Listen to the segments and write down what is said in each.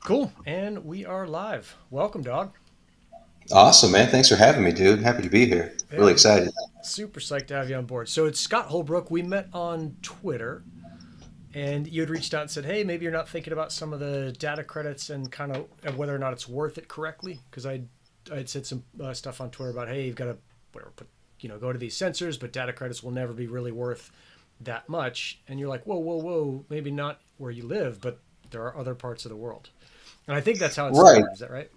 Cool. And we are live. Welcome, dog. Awesome, man. Thanks for having me, dude. Happy to be here. Yeah, Really excited. super psyched to have you on board. So it's Scott Holbrook. We met on Twitter, and you had reached out and said, hey, maybe you're not thinking about some of the data credits and kind of whether or not it's worth it correctly. Because I'd said some stuff on Twitter about, hey, you've got to whatever, put, go to these sensors, but data credits will never be really worth that much. And you're like, whoa, whoa, whoa, maybe not where you live, but there are other parts of the world. And I think that's how it Right. started. Is that right?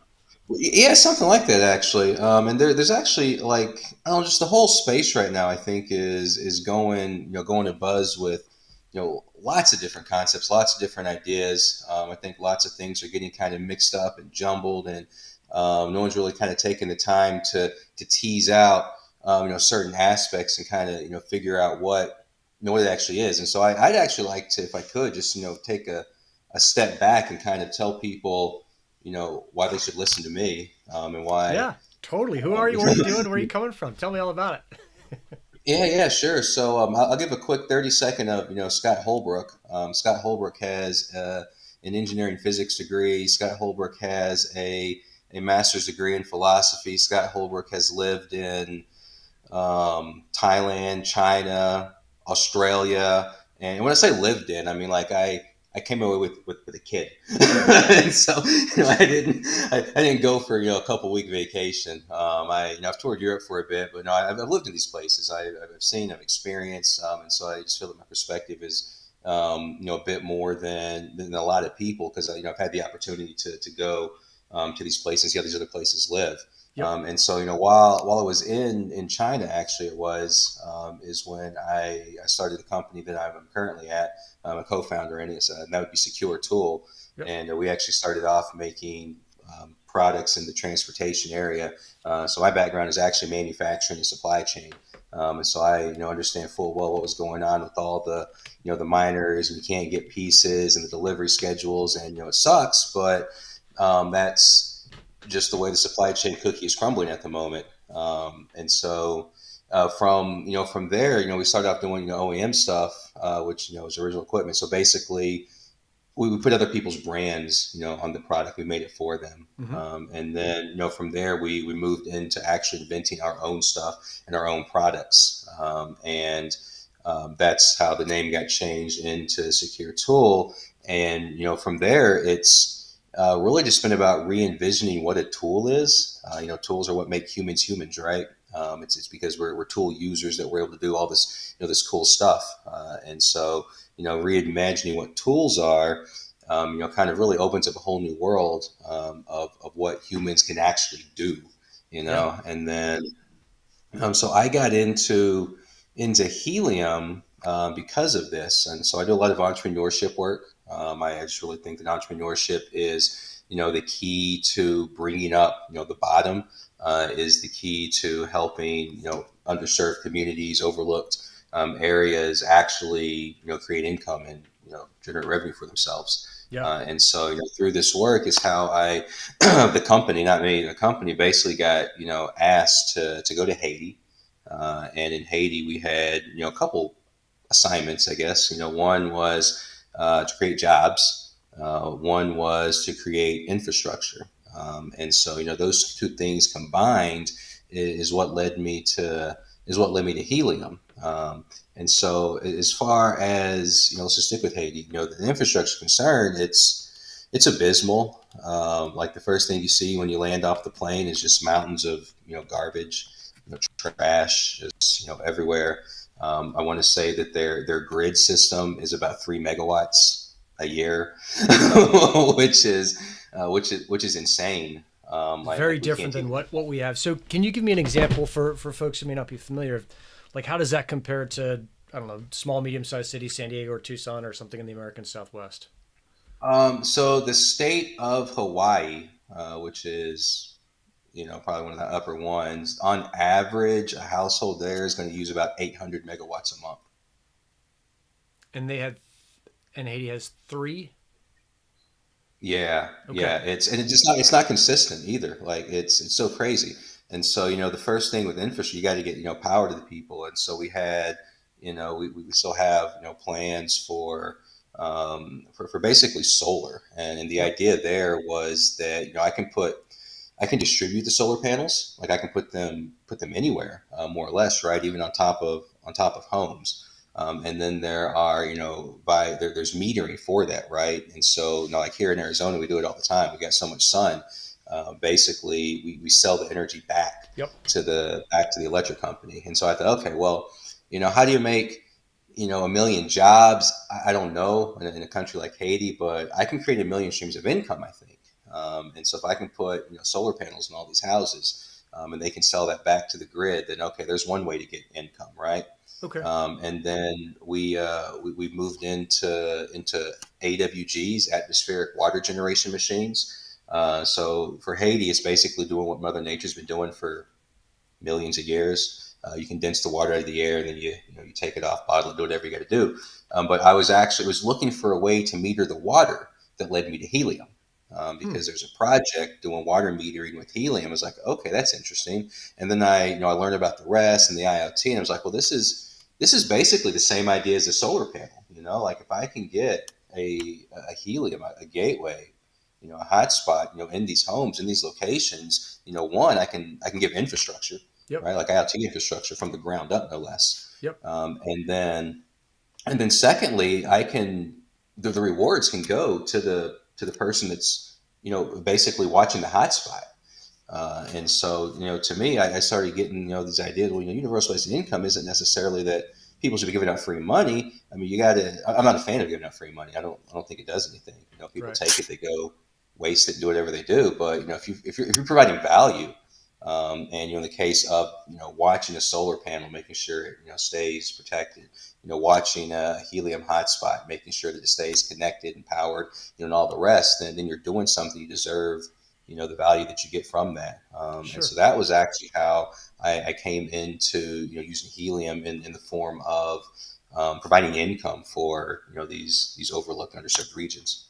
Yeah, something like that actually. And there's actually like I don't know, just the whole space right now. I think is going going to buzz with lots of different concepts, lots of different ideas. I think lots of things are getting kind of mixed up and jumbled, and no one's really kind of taking the time to tease out certain aspects and kind of figure out what it actually is. And so I'd actually like to, if I could, just take a step back and kind of tell people why they should listen to me, and why. Yeah, totally. Who are you? What are you doing? Where are you coming from? Tell me all about it. Yeah, sure. So I'll give a quick 30-second of Scott Holbrook. Scott Holbrook has an engineering physics degree. Scott Holbrook has a master's degree in philosophy. Scott Holbrook has lived in Thailand, China, Australia, and when I say lived in, I mean like I came away with a kid, and so I didn't go for a couple week vacation. I've toured Europe for a bit, but no, I've lived in these places. I've seen, I've experienced, and so I just feel that my perspective is a bit more than a lot of people because I've had the opportunity to go to these places, see how these other places live. Yep. And so, while I was in China, actually, it was is when I started the company that I'm currently at. I'm a co-founder in it, and that would be Secure Tool. Yep. And we actually started off making products in the transportation area. So my background is actually manufacturing and supply chain. And so I, understand full well what was going on with all the, the miners, and you can't get pieces and the delivery schedules, and it sucks, but that's just the way the supply chain cookie is crumbling at the moment. And so from there, we started off doing OEM stuff, which was original equipment. So basically, we put other people's brands, on the product. We made it for them, Mm-hmm. and then from there, we moved into actually inventing our own stuff and our own products, and that's how the name got changed into Secure Tool. And from there, it's really just been about re-envisioning what a tool is. Tools are what make humans humans, right? It's because we're tool users that we're able to do all this this cool stuff, and so reimagining what tools are, kind of really opens up a whole new world of what humans can actually do, Yeah. and then so I got into Helium because of this, and so I do a lot of entrepreneurship work. I just really think that entrepreneurship is, the key to bringing up, the bottom, is the key to helping, underserved communities, overlooked areas, actually, create income and generate revenue for themselves. Yeah. And so, through this work is how I, the company, not me, the company basically got, asked to go to Haiti. And in Haiti, we had, a couple assignments, I guess. One was to create jobs. One was to create infrastructure. And so, those two things combined is what led me to Helium. And so, as far as let's just stick with Haiti. The infrastructure concerned, it's abysmal. Like the first thing you see when you land off the plane is just mountains of garbage, trash, just everywhere. I want to say that their grid system is about 3 megawatts a year, which is insane. Very Like we different can't than even. what we have. So, can you give me an example for folks who may not be familiar? Like, how does that compare to, I don't know, small, medium sized cities, San Diego or Tucson or something in the American Southwest? So the state of Hawaii, which is probably one of the upper ones, on average, a household there is going to use about 800 megawatts a month. And they had, and Haiti has three. Yeah, Okay. yeah. It's not consistent either. Like it's so crazy. And so the first thing with infrastructure, you got to get power to the people. And so we had we still have plans for for basically solar. And the Yep. idea there was that, I can distribute the solar panels. Like I can put them anywhere, more or less, right? Even on top of homes. And then there are, there's metering for that, right? And so, like here in Arizona, we do it all the time. We got so much sun. Basically, we sell the energy Yep. back to the electric company. And so I thought, okay, well, how do you make, a million jobs? I don't know in a country like Haiti, but I can create a million streams of income, I think. And so if I can put, solar panels in all these houses, and they can sell that back to the grid, then okay, there's one way to get income, right? Okay. And then we moved into AWGs, atmospheric water generation machines. So for Haiti, it's basically doing what Mother Nature's been doing for millions of years. You condense the water out of the air, and then you take it off, bottle it, do whatever you got to do. But I was looking for a way to meter the water that led me to helium. Hmm. Because there's a project doing water metering with helium. I was like, okay, that's interesting. And then I learned about the rest and the IoT, and I was like, well, this is basically the same idea as a solar panel. Like if I can get a helium, a gateway, a hotspot, in these homes, in these locations, one, I can give infrastructure, Yep. right? Like IoT infrastructure from the ground up, no less. Yep. And then secondly, the rewards can go to the person that's, basically watching the hotspot. And so, to me, I started getting, these ideas. Well, universal basic income isn't necessarily that people should be giving out free money. I mean, you got to. I'm not a fan of giving out free money. I don't think it does anything. People Right. take it, they go waste it, do whatever they do. But if you're providing value, and in the case of watching a solar panel, making sure it stays protected, watching a helium hotspot, making sure that it stays connected and powered, and all the rest, then you're doing something you deserve the value that you get from that. And Sure. so that was actually how I came into using helium in the form of providing income for these overlooked underserved regions.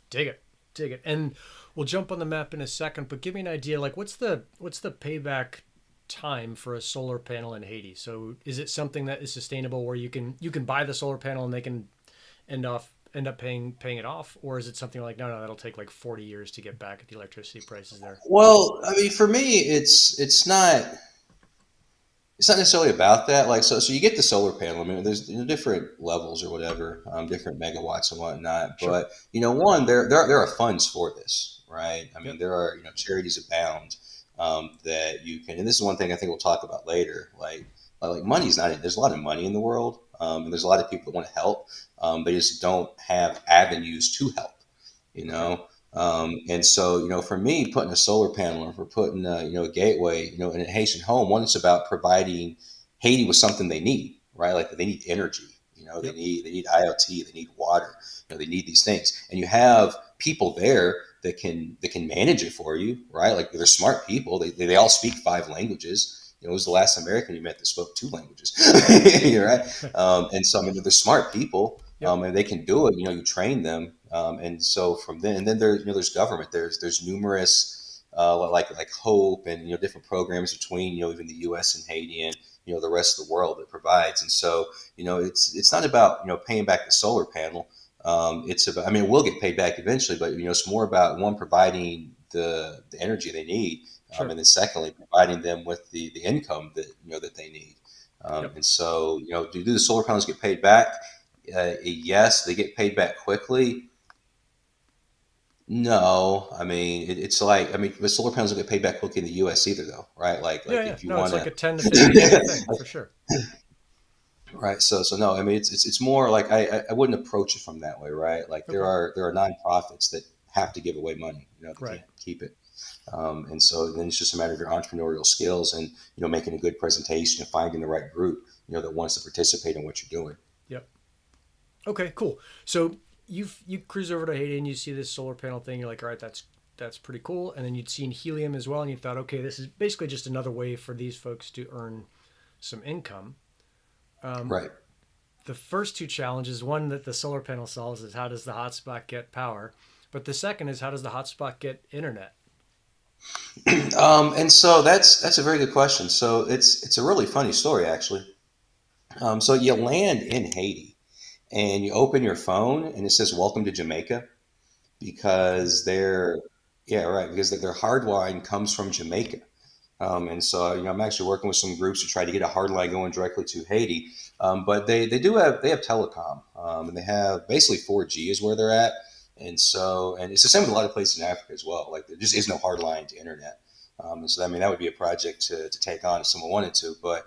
Dig it. Dig it. And we'll jump on the map in a second, but give me an idea. Like, what's the payback time for a solar panel in Haiti? So, is it something that is sustainable where you can buy the solar panel and they can end up paying it off, or is it something like no, that'll take like 40 years to get back at the electricity prices there? Well, I mean, for me, it's not necessarily about that. Like, so you get the solar panel. I mean, there's different levels or whatever, different megawatts and whatnot. Sure. But one, there are funds for this, right? I mean, Yep. there are charities abound, that you can. And this is one thing I think we'll talk about later. Like money's not. There's a lot of money in the world, and there's a lot of people that want to help. They just don't have avenues to help. You Okay. know, and so, for me, putting a solar panel or for putting a gateway, in a Haitian home, one, it's about providing Haiti with something they need, right? Like they need energy, Yep. they need IoT, they need water, they need these things, and you have people there that can manage it for you, right? Like they're smart people. They all speak 5 languages. It was the last American you met that spoke 2 languages, right? And so, I mean, they're smart people, Yep. and they can do it. You train them, and so from then, and then there's government. There's numerous, like Hope and different programs between even the U.S. and Haiti and the rest of the world that provides. And so it's not about paying back the solar panel. It's about, I mean, it will get paid back eventually, but it's more about one, providing the energy they need, Sure. and then secondly, providing them with the income that that they need. Yep. And so do the solar panels get paid back? Yes, they get paid back quickly. No, I mean it's like, I mean, the solar panels don't get paid back quickly in the U.S. either, though, right? Yeah. Like Yeah. if you No, it's want like to, a 10 to 15 year thing for sure. right? So no, I mean it's more like I wouldn't approach it from that way, right? Like there Okay. are there are nonprofits that have to give away money, they Right. can't keep it. And so then it's just a matter of your entrepreneurial skills and making a good presentation and finding the right group that wants to participate in what you're doing. Yep. Okay. Cool. So you cruise over to Haiti and you see this solar panel thing. You're like, all right, that's pretty cool. And then you'd seen helium as well, and you thought, okay, this is basically just another way for these folks to earn some income. Um, Right. the first two challenges, one that the solar panel solves, is how does the hotspot get power, but the second is how does the hotspot get internet? And so that's a very good question. So it's a really funny story, actually. So you land in Haiti, and you open your phone and it says "Welcome to Jamaica" because their yeah, right, because their hard line comes from Jamaica. And so, I'm actually working with some groups to try to get a hard line going directly to Haiti. But they have telecom, and they have basically 4G is where they're at. And so, and it's the same with a lot of places in Africa as well. Like there just is no hard line to internet. And so, I mean, that would be a project to take on if someone wanted to. But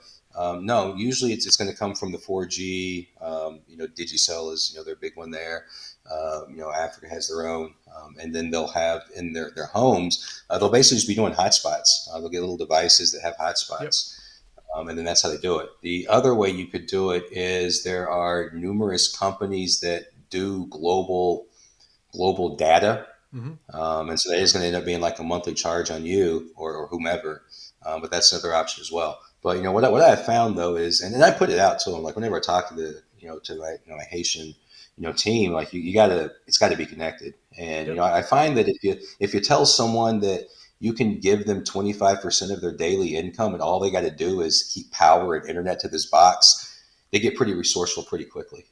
no, usually it's going to come from the 4G. Digicel is their big one there. Africa has their own, and then they'll have in their homes. They'll basically just be doing hotspots. They'll get little devices that have Yep. hotspots, and then that's how they do it. The other way you could do it is there are numerous companies that do global data, Hmm. and so that is going to end up being like a monthly charge on you or whomever. But that's another option as well. But what I found though is, and I put it out to them, like whenever I talk to my Haitian team, like you gotta, it's got to be connected. And Yep. I find that if you tell someone that you can give them 25% of their daily income and all they got to do is keep power and internet to this box, they get pretty resourceful pretty quickly.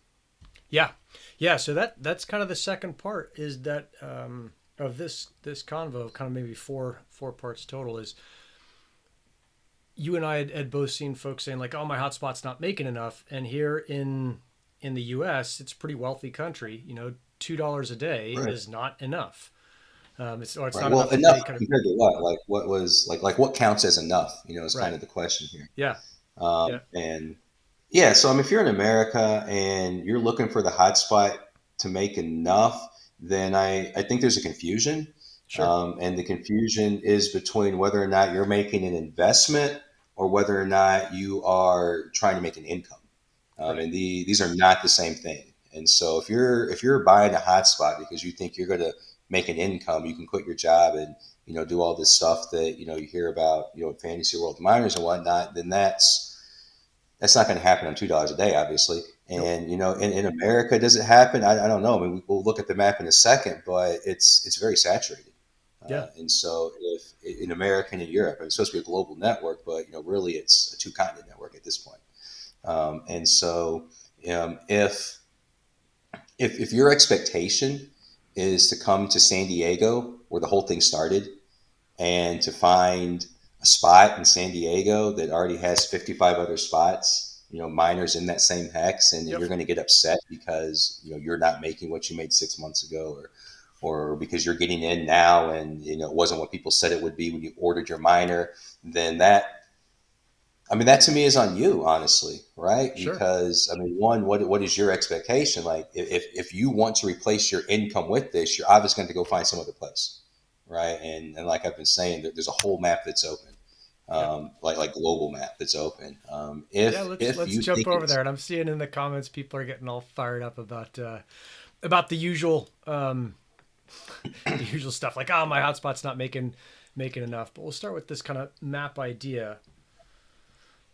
Yeah. Yeah. So that's kind of the second part is that of this convo, kind of maybe four parts total is you and I had both seen folks saying like, "Oh, my hotspot's not making enough," and here in the U.S., it's a pretty wealthy country. $2 a day Right. is not enough. It's Right. not Well, enough to enough pay kind of compared to what? Like what was like what counts as enough? Is kind right. of the question here. Yeah. Yeah. And yeah, so I mean, if you're in America and you're looking for the hotspot to make enough, then I think there's a confusion. Sure. And the confusion is between whether or not you're making an investment or whether or not you are trying to make an income. Right. And these are not the same thing. And so if you're buying a hotspot because you think you're going to make an income, you can quit your job and do all this stuff that you hear about fantasy world miners and whatnot. Then that's not going to happen on $2 a day, obviously. Nope. And in America, does it happen? I don't know. I mean, we'll look at the map in a second, but it's very saturated. Yeah. And so, if in America and in Europe, it's supposed to be a global network, but really it's a two-continent network at this point. And so, if your expectation is to come to San Diego, where the whole thing started, and to find a spot in San Diego that already has 55 other spots, miners in that same hex, and Yep. you're going to get upset because you're not making what you made 6 months ago, or because you're getting in now and it wasn't what people said it would be when you ordered your miner, then that to me is on you, honestly, right? Sure. Because I mean, one, what is your expectation? Like, if you want to replace your income with this, you're obviously going to go find some other place, right? And like I've been saying, there's a whole map that's open, Yeah. like global map that's open. Yeah. Let's If you jump think over it's there. And I'm seeing in the comments people are getting all fired up about the usual the usual stuff like, oh, my hotspot's not making enough. But we'll start with this kind of map idea.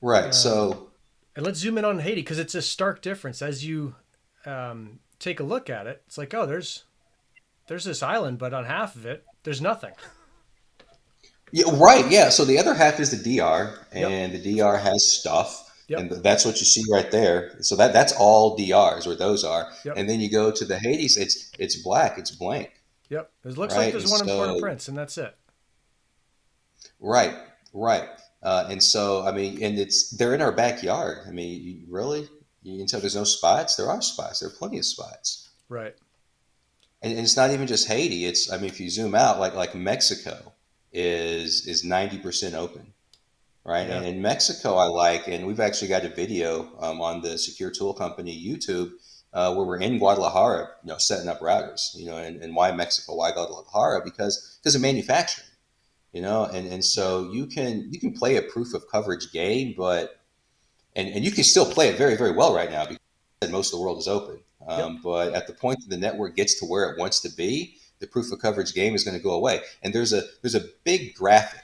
right, Um, so and let's zoom in on Haiti because it's a stark difference as you take a look at it. It's like, oh, there's this island, but on half of it, there's nothing. yeah, right. Yeah. So the other half is the DR, Yep. and the DR has stuff, and Yep. that's what you see right there. So that's all DRs where those are, Yep. and then you go to the Hades. It's black. It's blank, Yep. It looks like right? there's And one in so Port-au-Prince, and that's it. right, right. And so I mean, and they're in our backyard. I mean, really, you can tell there's no spots. There are spots. There are plenty of spots, Right. and it's not even just Haiti. It's I mean, if you zoom out, like Mexico is 90% open. Right. And Yeah. in Mexico, I like, and we've actually got a video on the Secure Tool Company YouTube where we're in Guadalajara, setting up routers, and why Mexico, why Guadalajara? Because of manufacturing, and Yeah. so you can play a proof of coverage game, but and you can still play it very, very well right now because most of the world is open. Yep. But at the point that the network gets to where it wants to be, the proof of coverage game is going to go away. And there's a big graphic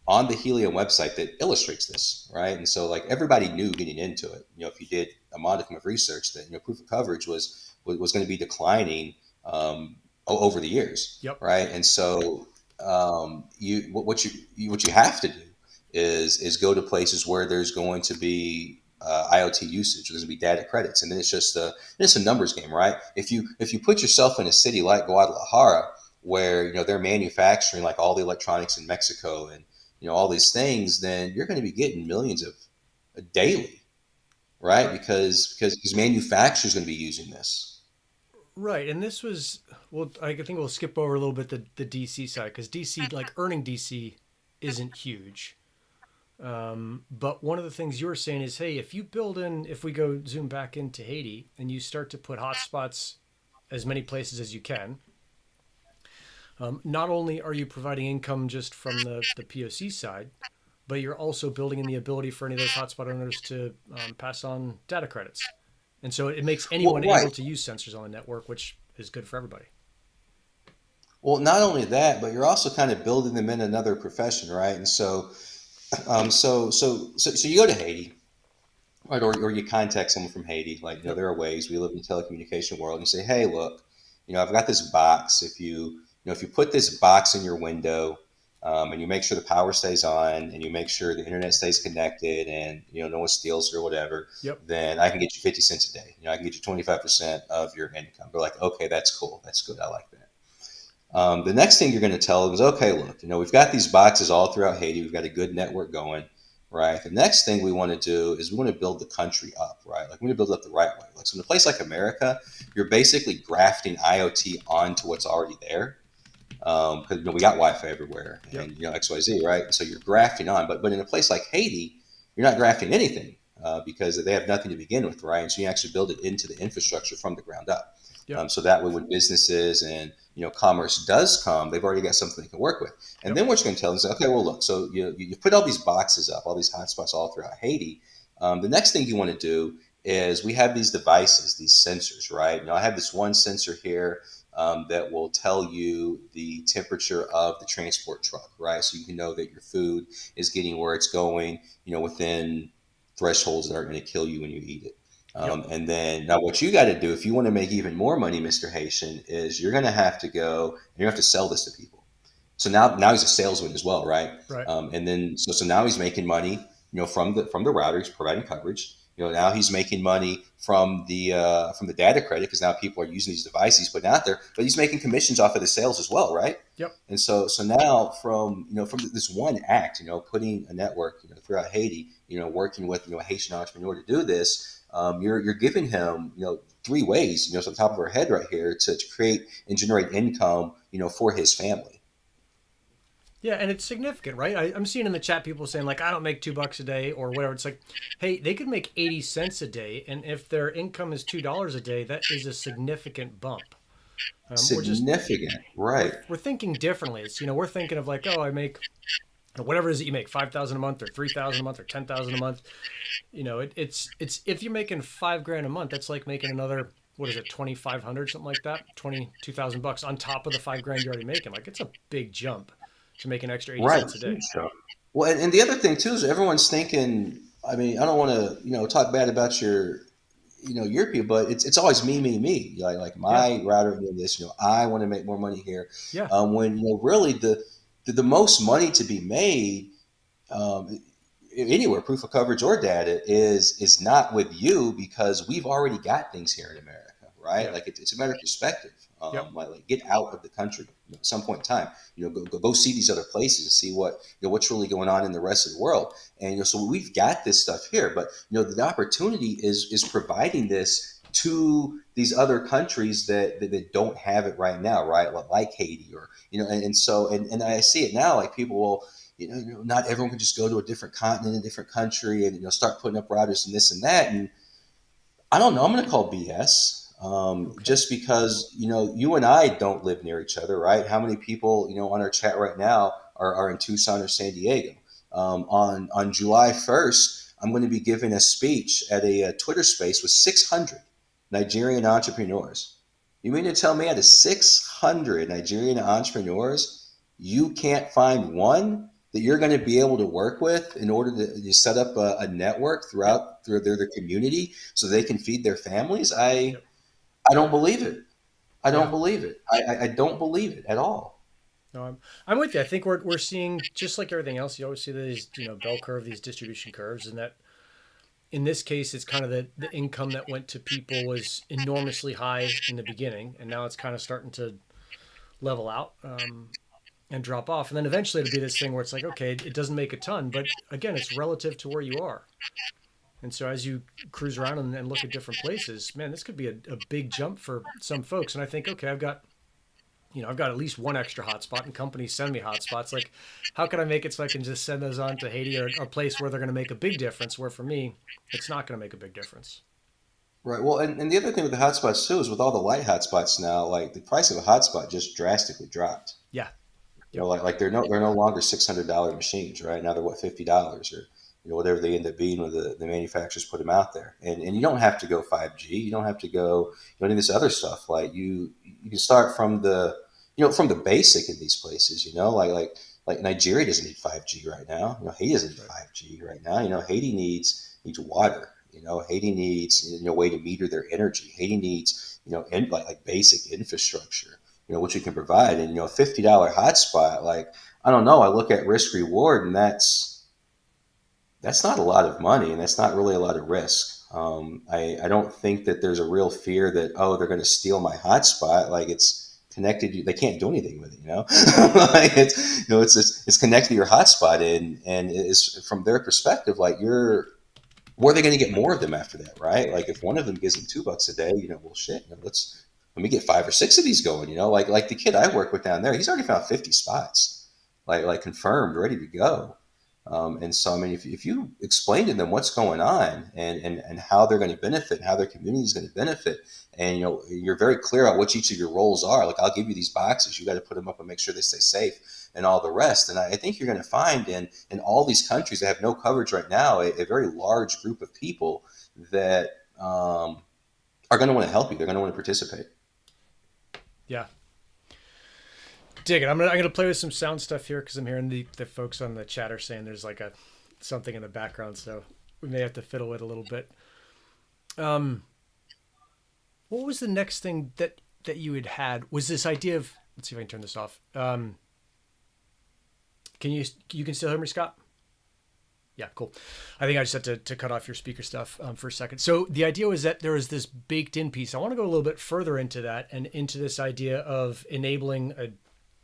on the Helium website that illustrates this, right? And so, like everybody knew getting into it, if you did a modicum of research, that proof of coverage was going to be declining over the years, Yep. right? And so, what you have to do is go to places where there's going to be IoT usage. There's going to be data credits, and then it's a numbers game, right? If you put yourself in a city like Guadalajara, where they're manufacturing like all the electronics in Mexico and all these things, then you're going to be getting millions of daily, right? Right. Because manufacturers going to be using this. Right. And this was, well, I think we'll skip over a little bit the DC side because DC, like earning DC isn't huge. But one of the things you were saying is, hey, if you build in, if we go zoom back into Haiti and you start to put hotspots as many places as you can, not only are you providing income just from the POC side, but you're also building in the ability for any of those hotspot owners to pass on data credits. And so it makes Well, anyone right. able to use sensors on the network, which is good for everybody. Well, not only that, but you're also kind of building them in another profession, right? And so you go to Haiti, right, or you contact someone from Haiti. Like, Yep. there are ways we live in the telecommunication world. And you say, hey, look, I've got this box. If you put this box in your window, and you make sure the power stays on, and you make sure the internet stays connected, and no one steals it or whatever, Yep. then I can get you 50 cents a day. I can get you 25% of your income. They're like, okay, that's cool, that's good, I like that. The next thing you're going to tell them is, okay, look, we've got these boxes all throughout Haiti. We've got a good network going, right? The next thing we want to do is we want to build the country up, right? Like, we want to build it up the right way. Like, so in a place like America, you're basically grafting IoT onto what's already there. Because we got Wi-Fi everywhere, Yep. and XYZ, right? So you're grafting on, but in a place like Haiti, you're not grafting anything, because they have nothing to begin with, right? And so you actually build it into the infrastructure from the ground up. Yep. So that way, when businesses and commerce does come, they've already got something they can work with. And Yep. then what you're going to tell them is, okay, well, look, so you put all these boxes up, all these hotspots all throughout Haiti. The next thing you want to do is, we have these devices, these sensors, right? I have this one sensor here, that will tell you the temperature of the transport truck, right? So you can know that your food is getting where it's going, within thresholds that aren't going to kill you when you eat it. Yep. And then, now what you got to do if you want to make even more money, Mr. Haitian, is you're going to have to go and you have to sell this to people. So now he's a salesman as well, right? Right. And then so now he's making money, from the router. He's providing coverage. Now he's making money from the data credit, because now people are using these devices he's putting out there. But he's making commissions off of the sales as well, right? Yep. And so now from this one act, putting a network throughout Haiti, working with a Haitian entrepreneur to do this, you're giving him three ways, to the top of our head right here, to create and generate income, for his family. Yeah, and it's significant, right? I'm seeing in the chat people saying like, I don't make $2 a day or whatever. It's like, hey, they could make 80 cents a day, and if their income is $2 a day, that is a significant bump. We're just Significant, right? we're thinking differently. It's we're thinking of like, oh, I make whatever it is that you make, 5,000 a month or 3,000 a month or 10,000 a month. It's if you're making $5,000 a month, that's like making another, what is it, 2,500, something like that, $22,000 on top of the $5,000 you're already making. Like, it's a big jump to make an extra 80 Right. cents a day. Well, and the other thing too is, everyone's thinking. I mean, I don't want to talk bad about your people, but it's always me, me, me. Like Yeah. my router doing this. I want to make more money here. Yeah. When really the most money to be made, um, anywhere, proof of coverage or data, is not with you, because we've already got things here in America, right? Yeah. Like, it's a matter of perspective. Yep. Like, get out of the country, at some point in time. Go see these other places and see what's really going on in the rest of the world. And so we've got this stuff here, but the opportunity is providing this to these other countries that don't have it right now, right? Like Haiti, or and I see it now. Like, people will, not everyone can just go to a different continent, a different country, and start putting up routers and this and that. And I don't know. I'm going to call BS. Okay. Just because you and I don't live near each other, right? How many people on our chat right now are in Tucson or San Diego? On July 1st, I'm going to be giving a speech at a Twitter space with 600 Nigerian entrepreneurs. You mean to tell me, out of 600 Nigerian entrepreneurs, you can't find one that you're going to be able to work with in order to set up a network Yep. through their community, so they can feed their families? I Yep. I don't believe it. I don't Yeah. believe it. I don't believe it at all. No, I'm with you. I think we're seeing, just like everything else, you always see these bell curve, these distribution curves, and that in this case, it's kind of the income that went to people was enormously high in the beginning, and now it's kind of starting to level out and drop off. And then eventually it'll be this thing where it's like, okay, it doesn't make a ton, but again, it's relative to where you are. And so as you cruise around and look at different places, man, this could be a big jump for some folks. And I think, okay, I've got at least one extra hotspot, and companies send me hotspots. Like, how can I make it so I can just send those on to Haiti or a place where they're going to make a big difference? Where for me, it's not going to make a big difference. Right. Well, and the other thing with the hotspots too is with all the light hotspots now, like the price of a hotspot just drastically dropped. Yeah. You Yep. know, like they're no longer $600 machines, right? Now they're what, $50 or whatever they end up being when the manufacturers put them out there. And you don't have to go 5G. You don't have to go any of this other stuff. Like you can start from from the basic in these places. Like Nigeria doesn't need 5G right now. Haiti doesn't need Right. 5G right now. Haiti needs water. Haiti needs a way to meter their energy. Haiti needs like basic infrastructure, which we can provide. And a $50 hotspot, like I don't know, I look at risk reward, and that's not a lot of money, and that's not really a lot of risk. I don't think that there's a real fear that, oh, they're going to steal my hotspot. Like it's connected. They can't do anything with it. Like it's connected to your hotspot, and it's from their perspective, like where are they going to get more of them after that, right? Like if one of them gives them $2 a day, well, shit, let me get 5 or 6 of these going. Like the kid I work with down there, he's already found 50 spots, like confirmed, ready to go. And so, I mean, if you explain to them what's going on and how they're going to benefit, and how their community is going to benefit, and you're very clear on what each of your roles are. Like, I'll give you these boxes, you got to put them up and make sure they stay safe, and all the rest. And I think you're going to find in all these countries that have no coverage right now, a very large group of people that are going to want to help you. They're going to want to participate. Yeah. Dig it. I'm gonna play with some sound stuff here because I'm hearing the folks on the chat are saying there's like a something in the background, so we may have to fiddle with it a little bit. Um, what was the next thing that you had? Was this idea of, let's see if I can turn this off. Can you can still hear me, Scott? Yeah, cool. I think I just had to cut off your speaker stuff for a second. So the idea was that there was this baked in piece. I want to go a little bit further into that and into this idea of enabling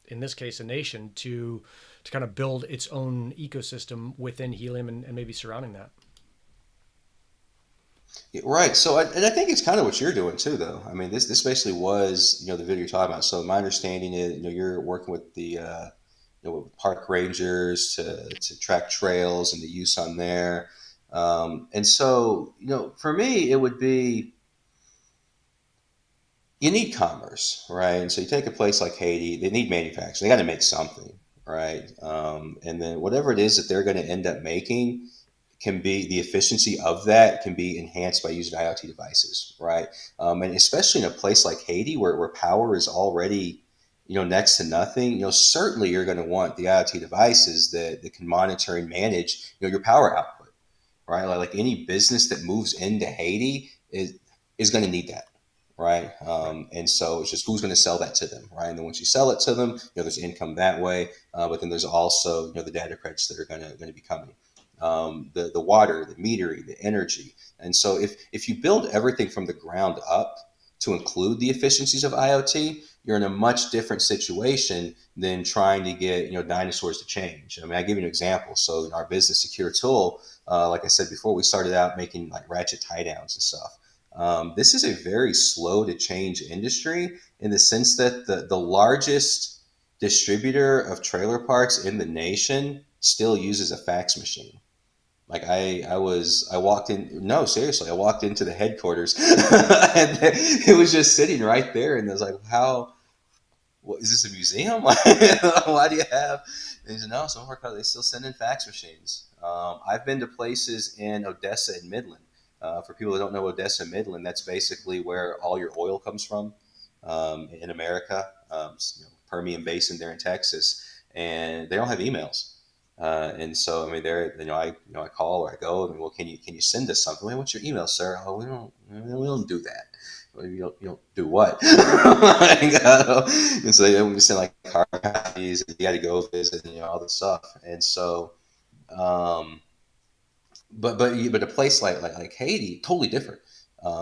in this case, a nation to kind of build its own ecosystem within Helium and maybe surrounding that. Right. So, and I think it's kind of what you're doing too, though. I mean, this basically was, the video you're talking about. So, my understanding is, you're working with the, with park rangers to track trails and the use on there. And so, for me, it would be, you need commerce, right? And so you take a place like Haiti, they need manufacturing. They got to make something, right? And then whatever it is that they're going to end up making, can be the efficiency of that can be enhanced by using IoT devices, right? And especially in a place like Haiti, where power is already, next to nothing, certainly you're going to want the IoT devices that can monitor and manage, your power output, right? Like any business that moves into Haiti is going to need that. Right. Right. And so it's just who's going to sell that to them. Right. And then once you sell it to them, there's income that way. But then there's also, the data credits that are going to be coming. The water, the metering, the energy. And so if you build everything from the ground up to include the efficiencies of IoT, you're in a much different situation than trying to get, dinosaurs to change. I mean, I give you an example. So in our business secure tool, like I said before, we started out making like ratchet tie downs and stuff. This is a very slow to change industry in the sense that the largest distributor of trailer parks in the nation still uses a fax machine. Like I walked in, no, seriously, I walked into the headquarters and it was just sitting right there. And I was like, what is this, a museum? Why do you have? And he said, no, some of our cars, they still send in fax machines. I've been to places in Odessa and Midland. For people that don't know Odessa and Midland, that's basically where all your oil comes from in America, Permian Basin there in Texas, and they don't have emails. And so, I mean, I call or I go, and well, can you send us something? Well, what's your email, sir? Oh, we don't do that. Well, you don't do what? And so we send like hard copies, and you got to go visit, and all this stuff. And so, um, but a place like Haiti, totally different,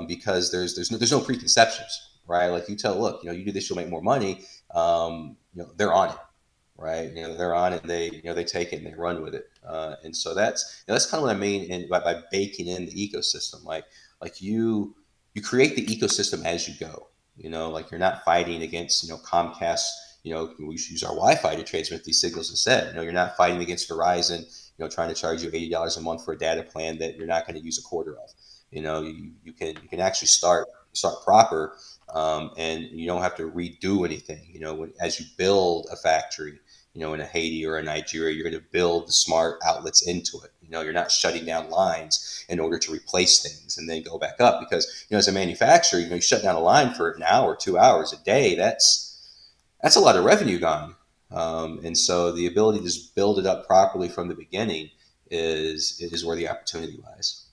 because there's no preconceptions, right? Like you tell, look, you do this, you'll make more money. They're on it, right? They're on it. And they take it and they run with it. And so that's kind of what I mean by baking in the ecosystem. Like you create the ecosystem as you go. Like you're not fighting against Comcast. We should use our Wi-Fi to transmit these signals instead. You're not fighting against Verizon. Trying to charge you $80 a month for a data plan that you're not going to use a quarter of. You can actually start proper, and you don't have to redo anything. As you build a factory, in a Haiti or a Nigeria, you're going to build the smart outlets into it. You're not shutting down lines in order to replace things and then go back up, because as a manufacturer, you shut down a line for an hour, 2 hours a day. That's a lot of revenue gone. And so the ability to just build it up properly from the beginning is where the opportunity lies.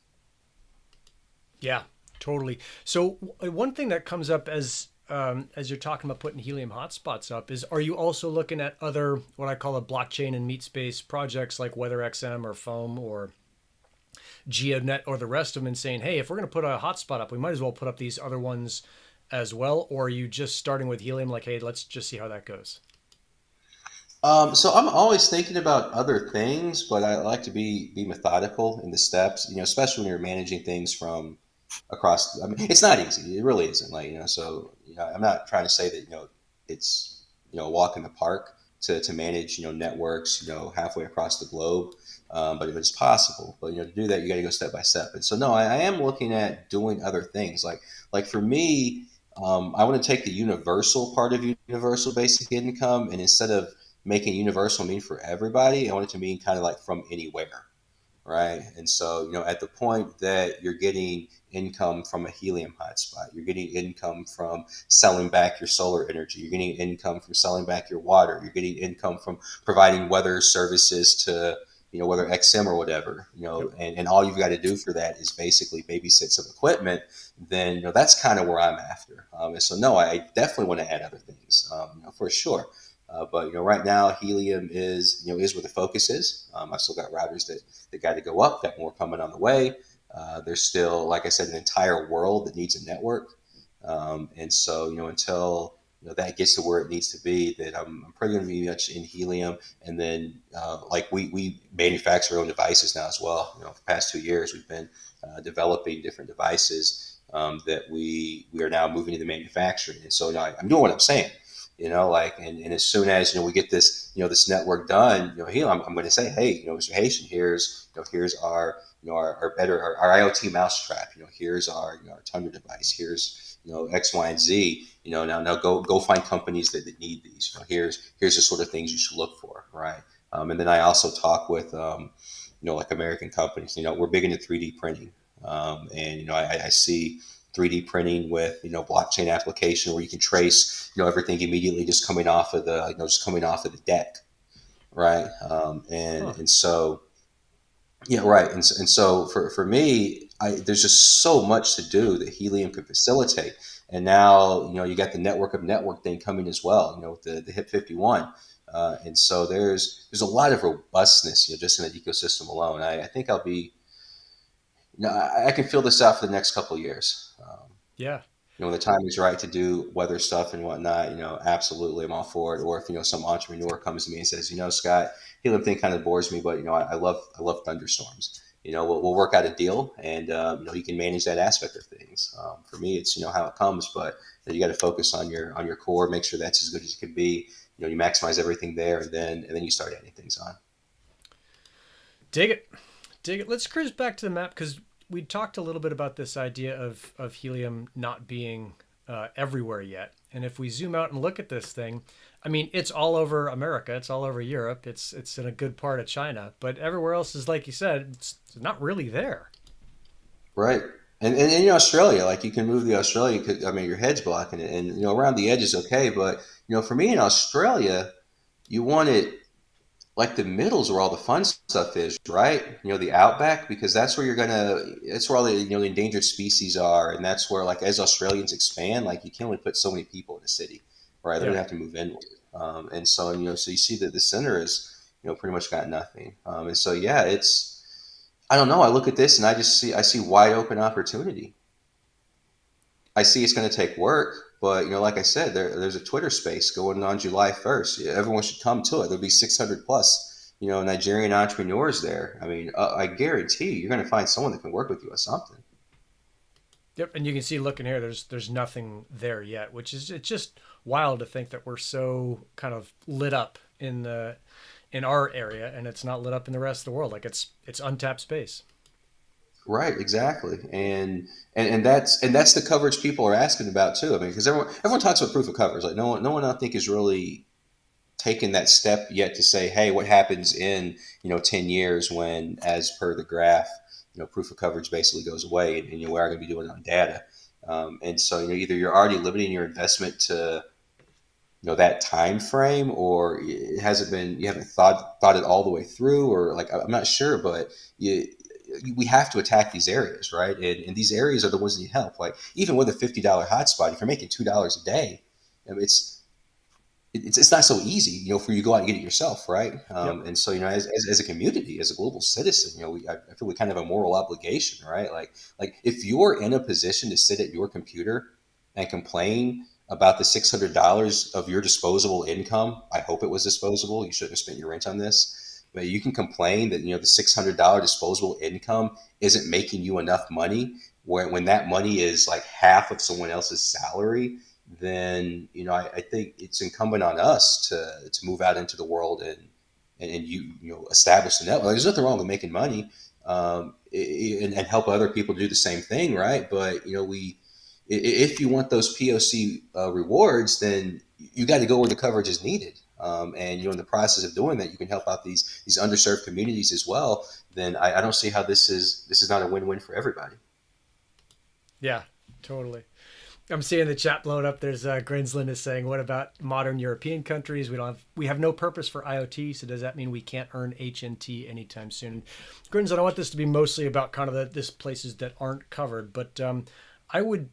Yeah, totally. So one thing that comes up as you're talking about putting helium hotspots up is, are you also looking at other what I call a blockchain and meat space projects like WeatherXM or Foam or GeoNet or the rest of them, and saying, hey, if we're going to put a hotspot up, we might as well put up these other ones as well? Or are you just starting with helium, like, hey, let's just see how that goes? So I'm always thinking about other things, but I like to be methodical in the steps. Especially when you're managing things from across. I mean, it's not easy. It really isn't. So I'm not trying to say that it's a walk in the park to manage networks halfway across the globe. But if it's possible, but to do that, you got to go step by step. And so no, I am looking at doing other things. Like for me, I want to take the universal part of universal basic income, and instead of making universal mean for everybody, I want it to mean kind of like from anywhere, right? And so, at the point that you're getting income from a helium hotspot, you're getting income from selling back your solar energy, you're getting income from selling back your water, you're getting income from providing weather services to, whether XM or whatever, Yep. and all you've got to do for that is basically babysit some equipment. Then, that's kind of where I'm after. And so, no, I definitely want to add other things, for sure. But right now, helium is where the focus is. I've still got routers that got to go up. Got more coming on the way. There's still, like I said, an entire world that needs a network. And so until that gets to where it needs to be, that I'm pretty going to be much in helium. And then like we manufacture our own devices now as well. For the past 2 years, we've been developing different devices that we are now moving into manufacturing. And so now I'm doing what I'm saying. And as soon as we get this network done, here I'm going to say, hey, Mr. Haitian, here's our IoT mousetrap. Here's our Tundra device. Here's X, Y, and Z. Now go find companies that need these. Here's the sort of things you should look for, right? And then I also talk with like American companies. We're big into 3D printing, and I see 3D printing with blockchain application where you can trace everything immediately just coming off of the deck, right? And Huh. and so yeah, right. And so for me, there's just so much to do that helium could facilitate. And now you got the network of network thing coming as well. With the HIP 51. And so there's a lot of robustness just in that ecosystem alone. I think I'll be I can fill this out for the next couple of years. Yeah. When the time is right to do weather stuff and whatnot, absolutely, I'm all for it. Or if some entrepreneur comes to me and says, Scott, helium thing kind of bores me, but I love thunderstorms. We'll work out a deal, and you can manage that aspect of things. For me, it's how it comes, but you got to focus on your core, make sure that's as good as it can be. You maximize everything there, and then you start adding things on. Dig it. Dig it. Let's cruise back to the map because we talked a little bit about this idea of helium not being everywhere yet. And if we zoom out and look at this thing, I mean, it's all over America. It's all over Europe. It's in a good part of China. But everywhere else is, like you said, it's not really there. Right. And in Australia, like you can move the Australia, I mean, your head's blocking it, and around the edge is okay, but for me in Australia, you want it like the middle's where all the fun stuff is, right? The outback, because that's where all the the endangered species are, and that's where, like, as Australians expand, like you can only put so many people in a city, right? They're Yeah. gonna have to move inward, and so so you see that the center is pretty much got nothing, and so yeah, it's I don't know. I look at this and I see wide open opportunity. I see it's going to take work, but like I said, there's a Twitter space going on July 1st. Everyone should come to it. There'll be 600 plus, Nigerian entrepreneurs there. I mean, I guarantee you're going to find someone that can work with you on something. Yep, and you can see looking here, there's nothing there yet, which is it's just wild to think that we're so kind of lit up in our area, and it's not lit up in the rest of the world. Like it's untapped space. Right, exactly, and that's the coverage people are asking about too. I mean, because everyone talks about proof of coverage, like no one I think is really taken that step yet to say, hey, what happens in 10 years when, as per the graph, proof of coverage basically goes away, and we are going to be doing it on data. And so either you're already limiting your investment to that time frame, or it hasn't been, you haven't thought it all the way through, or like I'm not sure, but we have to attack these areas, right? And these areas are the ones that need help. Like even with a $50 hotspot, if you're making $2 a day, I mean, it's not so easy, for you to go out and get it yourself, right? Yep. And so, as a community, as a global citizen, I feel we kind of have a moral obligation, right? Like if you're in a position to sit at your computer and complain about the $600 of your disposable income, I hope it was disposable. You shouldn't have spent your rent on this, but you can complain that the $600 disposable income isn't making you enough money when that money is like half of someone else's salary. Then I think it's incumbent on us to move out into the world and establish the network. There's nothing wrong with making money, and help other people do the same thing, right? But if you want those POC rewards, then you got to go where the coverage is needed. And in the process of doing that, you can help out these underserved communities as well. Then I don't see how this is not a win-win for everybody. Yeah, totally. I'm seeing the chat blowing up. There's Grinsland is saying, "What about modern European countries? We have no purpose for IoT. So does that mean we can't earn HNT anytime soon?" Grinsland, I want this to be mostly about kind of this places that aren't covered, but I would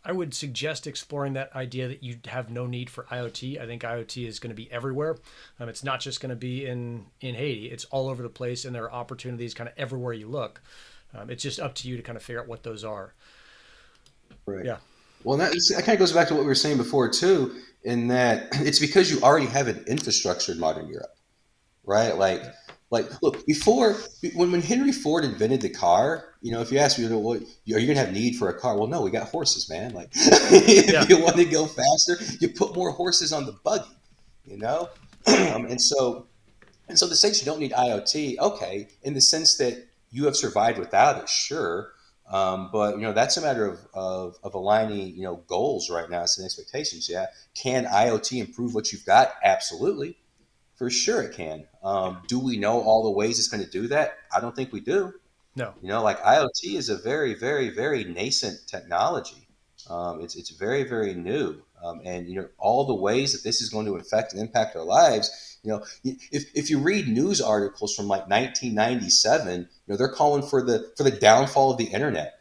I would suggest exploring that idea that you have no need for IoT. I think IoT is going to be everywhere. It's not just going to be in Haiti. It's all over the place, and there are opportunities kind of everywhere you look. It's just up to you to kind of figure out what those are. Right. Yeah. Well, that kind of goes back to what we were saying before too, in that it's because you already have an infrastructure in modern Europe, right? Like look, before when Henry Ford invented the car, if you ask me, what are you gonna have need for a car? Well, no, we got horses, man. Like if Yeah. you want to go faster, you put more horses on the buggy, you know. And so the sense you don't need IoT, okay, in the sense that you have survived without it, sure. But that's a matter of aligning goals right now and expectations. Yeah, can IoT improve what you've got? Absolutely, for sure it can. Do we know all the ways it's going to do that? I don't think we do. No. Like IoT is a very, very, very nascent technology. It's very, very new, and all the ways that this is going to affect and impact our lives. If you read news articles from like 1997, they're calling for the downfall of the internet.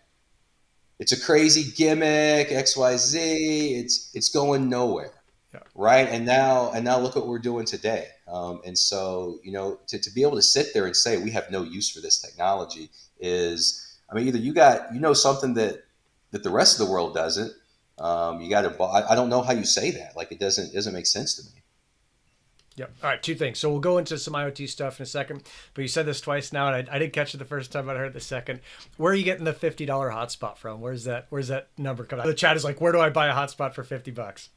It's a crazy gimmick, XYZ. It's going nowhere, Yeah. right? And now look what we're doing today. And so to be able to sit there and say we have no use for this technology is, I mean, either you got something that the rest of the world doesn't. You got to. I don't know how you say that. Like it doesn't make sense to me. Yep. All right. Two things. So we'll go into some IoT stuff in a second. But you said this twice now, and I didn't catch it the first time, but I heard it the second. Where are you getting the $50 hotspot from? Where's that number coming out? The chat is like, where do I buy a hotspot for $50?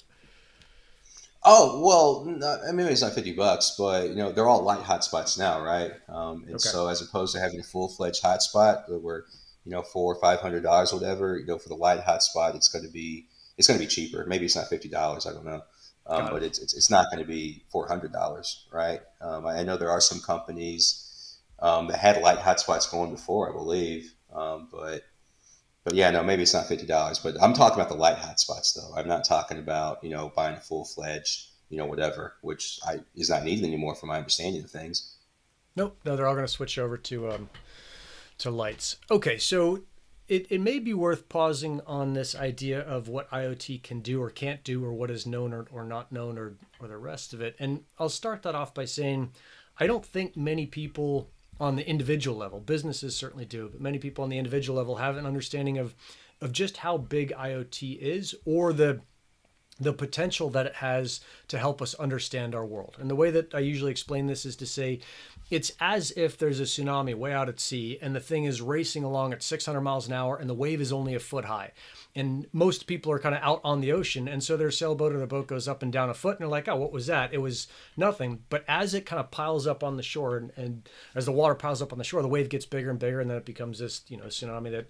Oh well, I mean it's not $50, but they're all light hotspots now, right? And Okay. so as opposed to having a full fledged hotspot where $400 or $500, whatever, for the light hotspot, it's going to be cheaper. Maybe it's not $50. I don't know, Got it. but it's not going to be $400, right? I know there are some companies that had light hotspots going before, I believe, but yeah, no, maybe it's not $50. But I'm talking about the light hotspots, though. I'm not talking about buying a full fledged whatever, which is not needed anymore, from my understanding of things. Nope. No, they're all going to switch over to lights. Okay, so it may be worth pausing on this idea of what IoT can do or can't do, or what is known or not known, or the rest of it. And I'll start that off by saying I don't think many people on the individual level. Businesses certainly do, but many people on the individual level have an understanding of just how big IoT is, or the potential that it has to help us understand our world. And the way that I usually explain this is to say it's as if there's a tsunami way out at sea and the thing is racing along at 600 miles an hour and the wave is only a foot high. And most people are kind of out on the ocean. And so their sailboat or their boat goes up and down a foot and they're like, oh, what was that? It was nothing. But as it kind of piles up on the shore and as the water piles up on the shore, the wave gets bigger and bigger. And then it becomes this, tsunami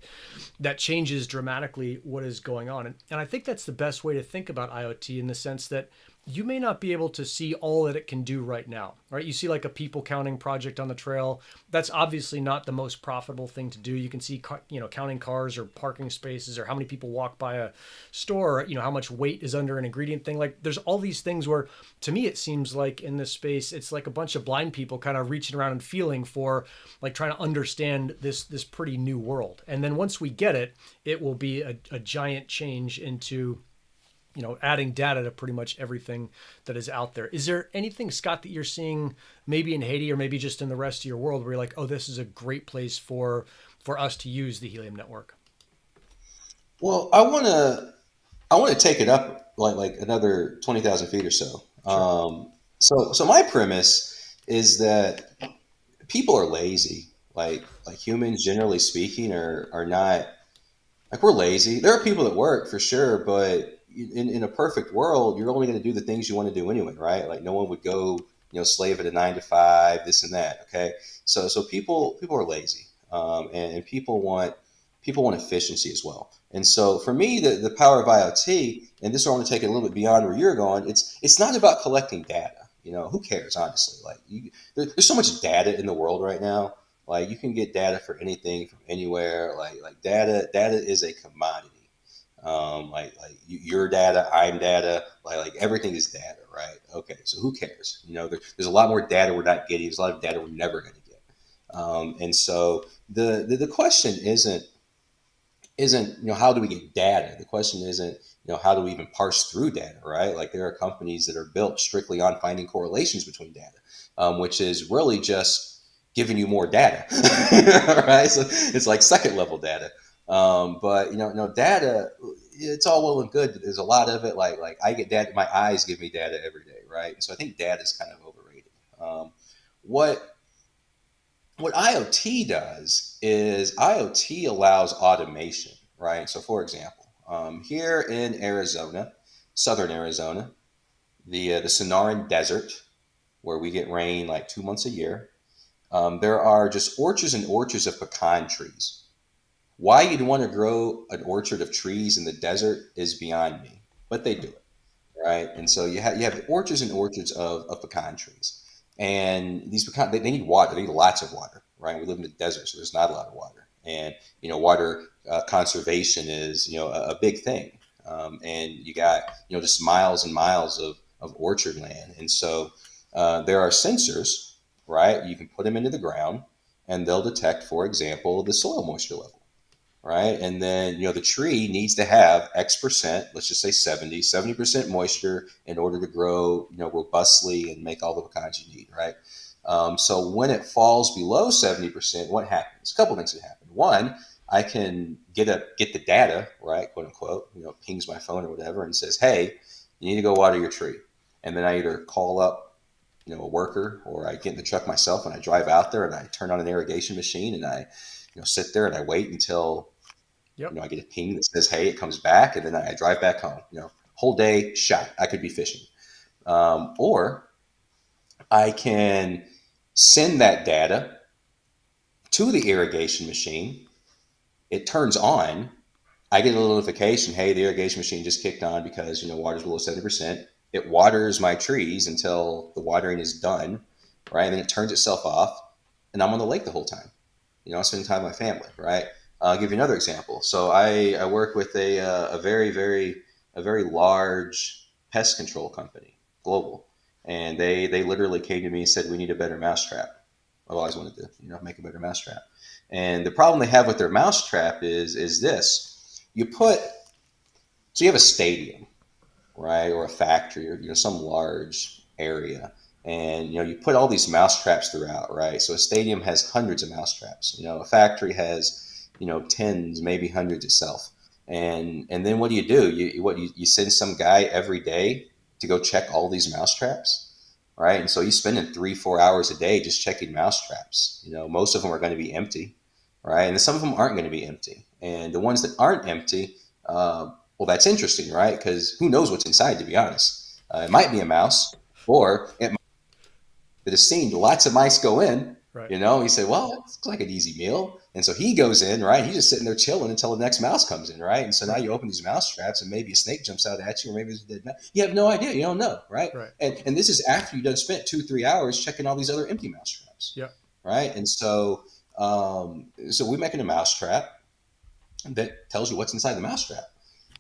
that changes dramatically what is going on. And I think that's the best way to think about IoT, in the sense that you may not be able to see all that it can do right now, right? You see like a people counting project on the trail. That's obviously not the most profitable thing to do. You can see, counting cars or parking spaces or how many people walk by a store, or, how much weight is under an ingredient thing. Like there's all these things where, to me, it seems like in this space, it's like a bunch of blind people kind of reaching around and feeling for, like, trying to understand this pretty new world. And then once we get it, it will be a giant change into, adding data to pretty much everything that is out there. Is there anything, Scott, that you're seeing maybe in Haiti or maybe just in the rest of your world where you're like, oh, this is a great place for us to use the Helium network? Well, I want to take it up like another 20,000 feet or so. Sure. So my premise is that people are lazy. Like humans, generally speaking, are not, like, we're lazy. There are people that work for sure, but in a perfect world, you're only going to do the things you want to do anyway, right? Like no one would go, slave at a 9 to 5, this and that. Okay, so people are lazy, and people want efficiency as well. And so for me, the power of IoT, and this is where I want to take it a little bit beyond where you're going. It's not about collecting data. Who cares, honestly? Like there's so much data in the world right now. Like you can get data for anything from anywhere. Like data is a commodity. Your data, I'm data, like everything is data, right? Okay, so who cares? There's a lot more data we're not getting. There's a lot of data we're never going to get. And so the question isn't how do we get data? The question isn't how do we even parse through data, right? Like there are companies that are built strictly on finding correlations between data, which is really just giving you more data, right? So it's like second level data. But data, it's all well and good. There's a lot of it. Like I get data. My eyes give me data every day, right? So I think data is kind of overrated. What what IoT does is IoT allows automation, right? So, for example, here in Arizona, southern Arizona, the Sonoran Desert, where we get rain like 2 months a year, there are just orchards and orchards of pecan trees. Why you'd want to grow an orchard of trees in the desert is beyond me, but they do it, right? And so you have orchards and orchards of pecan trees, and these pecan they need water. They need lots of water, right? We live in the desert, so there's not a lot of water, and water conservation is a big thing, and you got just miles and miles of orchard land, and so there are sensors, right? You can put them into the ground, and they'll detect, for example, the soil moisture level, right? And then, the tree needs to have X percent, let's just say 70% moisture in order to grow, robustly and make all the pecans you need, right? So when it falls below 70%, what happens? A couple things can happen. One, I can get the data, right, quote unquote, pings my phone or whatever and says, hey, you need to go water your tree. And then I either call up, a worker, or I get in the truck myself and I drive out there and I turn on an irrigation machine and I, sit there and I wait until Yep. I get a ping that says, hey, it comes back, and then I drive back home. Whole day shot. I could be fishing. Or I can send that data to the irrigation machine. It turns on. I get a little notification, hey, the irrigation machine just kicked on because, water's below 70%. It waters my trees until the watering is done, right? And then it turns itself off, and I'm on the lake the whole time. I'm spending time with my family, right? I'll give you another example. So I work with a very large pest control company, global, and they literally came to me and said we need a better mousetrap. I've always wanted to make a better mousetrap, and the problem they have with their mousetrap is this: you have a stadium, right, or a factory, or some large area, And you put all these mouse traps throughout, right? So a stadium has hundreds of mouse traps. A factory has tens, maybe hundreds itself. And then what do? You send some guy every day to go check all these mouse traps, right? And so you're spending 3-4 hours a day just checking mouse traps. Most of them are going to be empty, right? And some of them aren't going to be empty. And the ones that aren't empty, well, that's interesting, right? Because who knows what's inside, to be honest. It might be a mouse, or it that has seen lots of mice go in. Right. He said, well, it looks like an easy meal. And so he goes in, right? He's just sitting there chilling until the next mouse comes in, right? And so now you open these mouse traps and maybe a snake jumps out at you, or maybe it's a dead mouse. You have no idea. You don't know, right? Right. And this is after you've done spent 2-3 hours checking all these other empty mouse traps. Yeah. Right. And so we're making a mouse trap that tells you what's inside the mouse trap.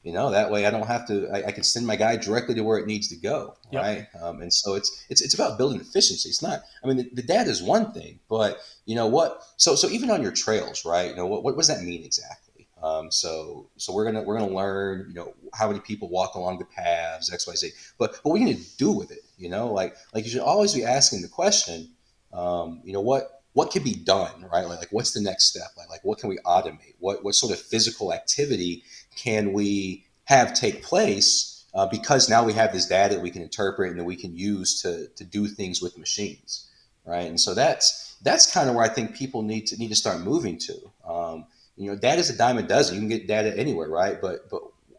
That way I don't have to. I can send my guy directly to where it needs to go, Yep. right? And so it's about building efficiency. It's not. I mean, the data is one thing, but what? So even on your trails, right? What does that mean exactly? So we're gonna learn, how many people walk along the paths, X, Y, Z. But what are you gonna do with it? Like you should always be asking the question, what can be done, right? Like what's the next step? Like what can we automate? What sort of physical activity can we have take place, because now we have this data that we can interpret and that we can use to do things with machines, right? And so that's kind of where I think people need to start moving to. Data is a dime a dozen. You can get data anywhere, right? But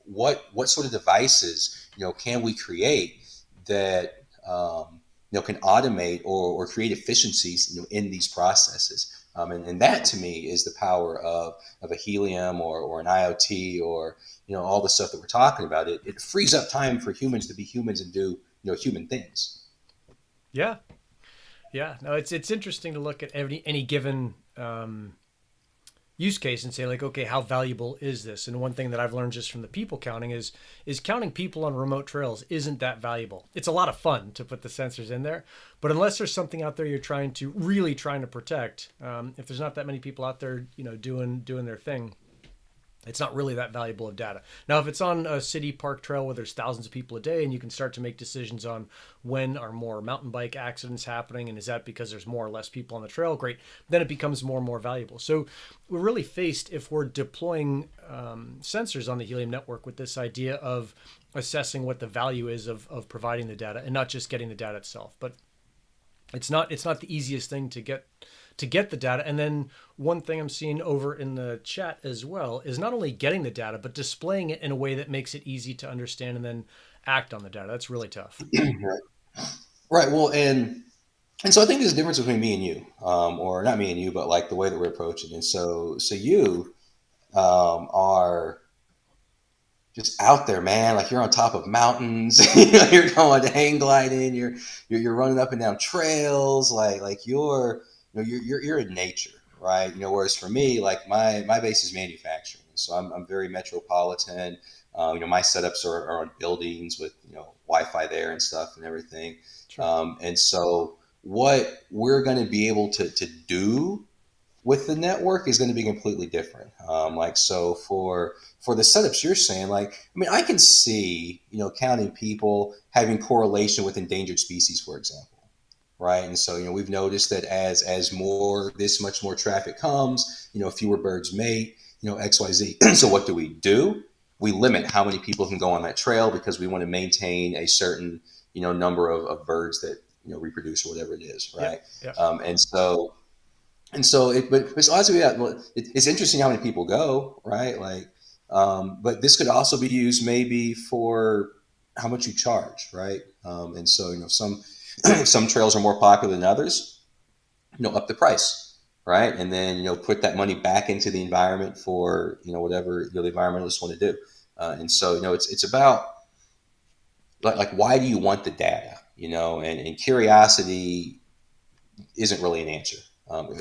what sort of devices can we create that can automate or create efficiencies in these processes? And that to me is the power of a Helium or an IoT or all the stuff that we're talking about. It frees up time for humans to be humans and do human things. Yeah. Yeah. No, it's interesting to look at any given use case and say like, okay, how valuable is this? And one thing that I've learned just from the people counting is counting people on remote trails isn't that valuable. It's a lot of fun to put the sensors in there, but unless there's something out there you're really trying to protect, if there's not that many people out there, doing their thing, it's not really that valuable of data. Now, if it's on a city park trail where there's thousands of people a day and you can start to make decisions on when are more mountain bike accidents happening and is that because there's more or less people on the trail, great, then it becomes more and more valuable. So we're really faced, if we're deploying sensors on the Helium network, with this idea of assessing what the value is of providing the data and not just getting the data itself. But it's not the easiest thing to get the data. And then one thing I'm seeing over in the chat as well is not only getting the data, but displaying it in a way that makes it easy to understand and then act on the data. That's really tough. Right. Well, and so I think there's a difference between me and you, or not me and you, but like the way that we're approaching. And so you are just out there, man. Like you're on top of mountains. You're going hang gliding. You're running up and down trails. Like you're in nature, right? Whereas for me, like my base is manufacturing, so I'm very metropolitan. My setups are on buildings with Wi-Fi there and stuff and everything. Sure. And so what we're going to be able to do with the network is going to be completely different. So for the setups you're saying, like, I mean, I can see, counting people having correlation with endangered species, for example, right? And so, we've noticed that as this much more traffic comes, fewer birds mate, X, Y, Z. So what do? We limit how many people can go on that trail because we want to maintain a certain, number of birds that, reproduce or whatever it is, right? Yeah. Yeah. But it's also, it's interesting how many people go, right? Like, but this could also be used maybe for how much you charge, right? And so, some trails are more popular than others, up the price, right? And then, put that money back into the environment for, whatever the environmentalists want to do. And so, it's about like, why do you want the data, and curiosity isn't really an answer.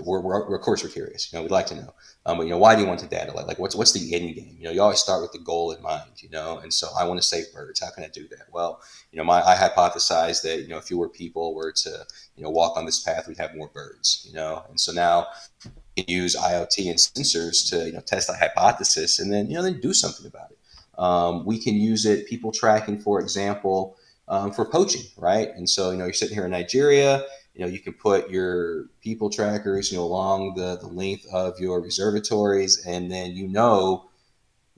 We're of course we're curious. We'd like to know. But why do you want the data? Like what's the end game? You always start with the goal in mind. And so I want to save birds. How can I do that? Well, I hypothesize that if fewer people were to walk on this path, we'd have more birds. And so now you can use IoT and sensors to test that hypothesis and then then do something about it. We can use it. People tracking, for example. for poaching, right? And so, you're sitting here in Nigeria, you can put your people trackers, along the length of your reservatories, and then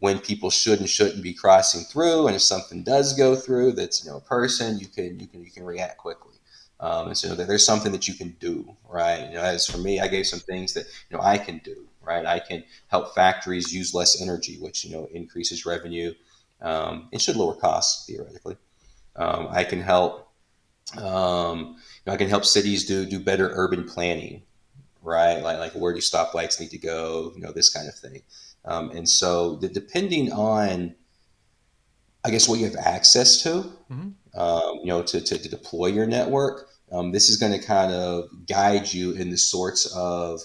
when people should and shouldn't be crossing through, and if something does go through that's a person, you can react quickly. And so there's something that you can do, right? As for me, I gave some things that I can do, right? I can help factories use less energy, which increases revenue. It should lower costs theoretically. I can help. I can help cities do better urban planning, right? Like where do stoplights need to go? This kind of thing. And so depending on, I guess, what you have access to, Hmm. to deploy your network, this is going to kind of guide you in the sorts of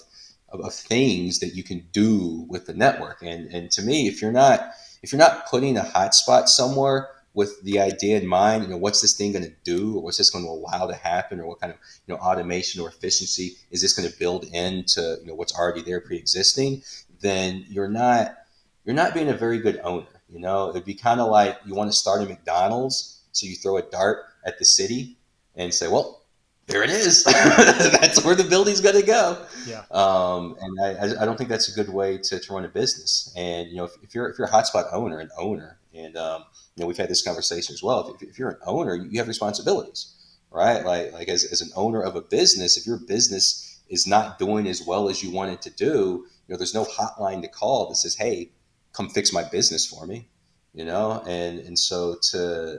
things that you can do with the network. And to me, if you're not putting a hotspot somewhere with the idea in mind, what's this thing going to do, or what's this going to allow to happen, or what kind of automation or efficiency is this going to build into what's already there pre-existing, then you're not being a very good owner. It'd be kind of like you want to start a McDonald's, so you throw a dart at the city and say, well, there it is. That's where the building's going to go. Yeah. And I don't think that's a good way to run a business. And if you're a hotspot owner, and we've had this conversation as well. If you're an owner, you have responsibilities, right? Like as an owner of a business, if your business is not doing as well as you want it to do, there's no hotline to call that says, hey, come fix my business for me. And so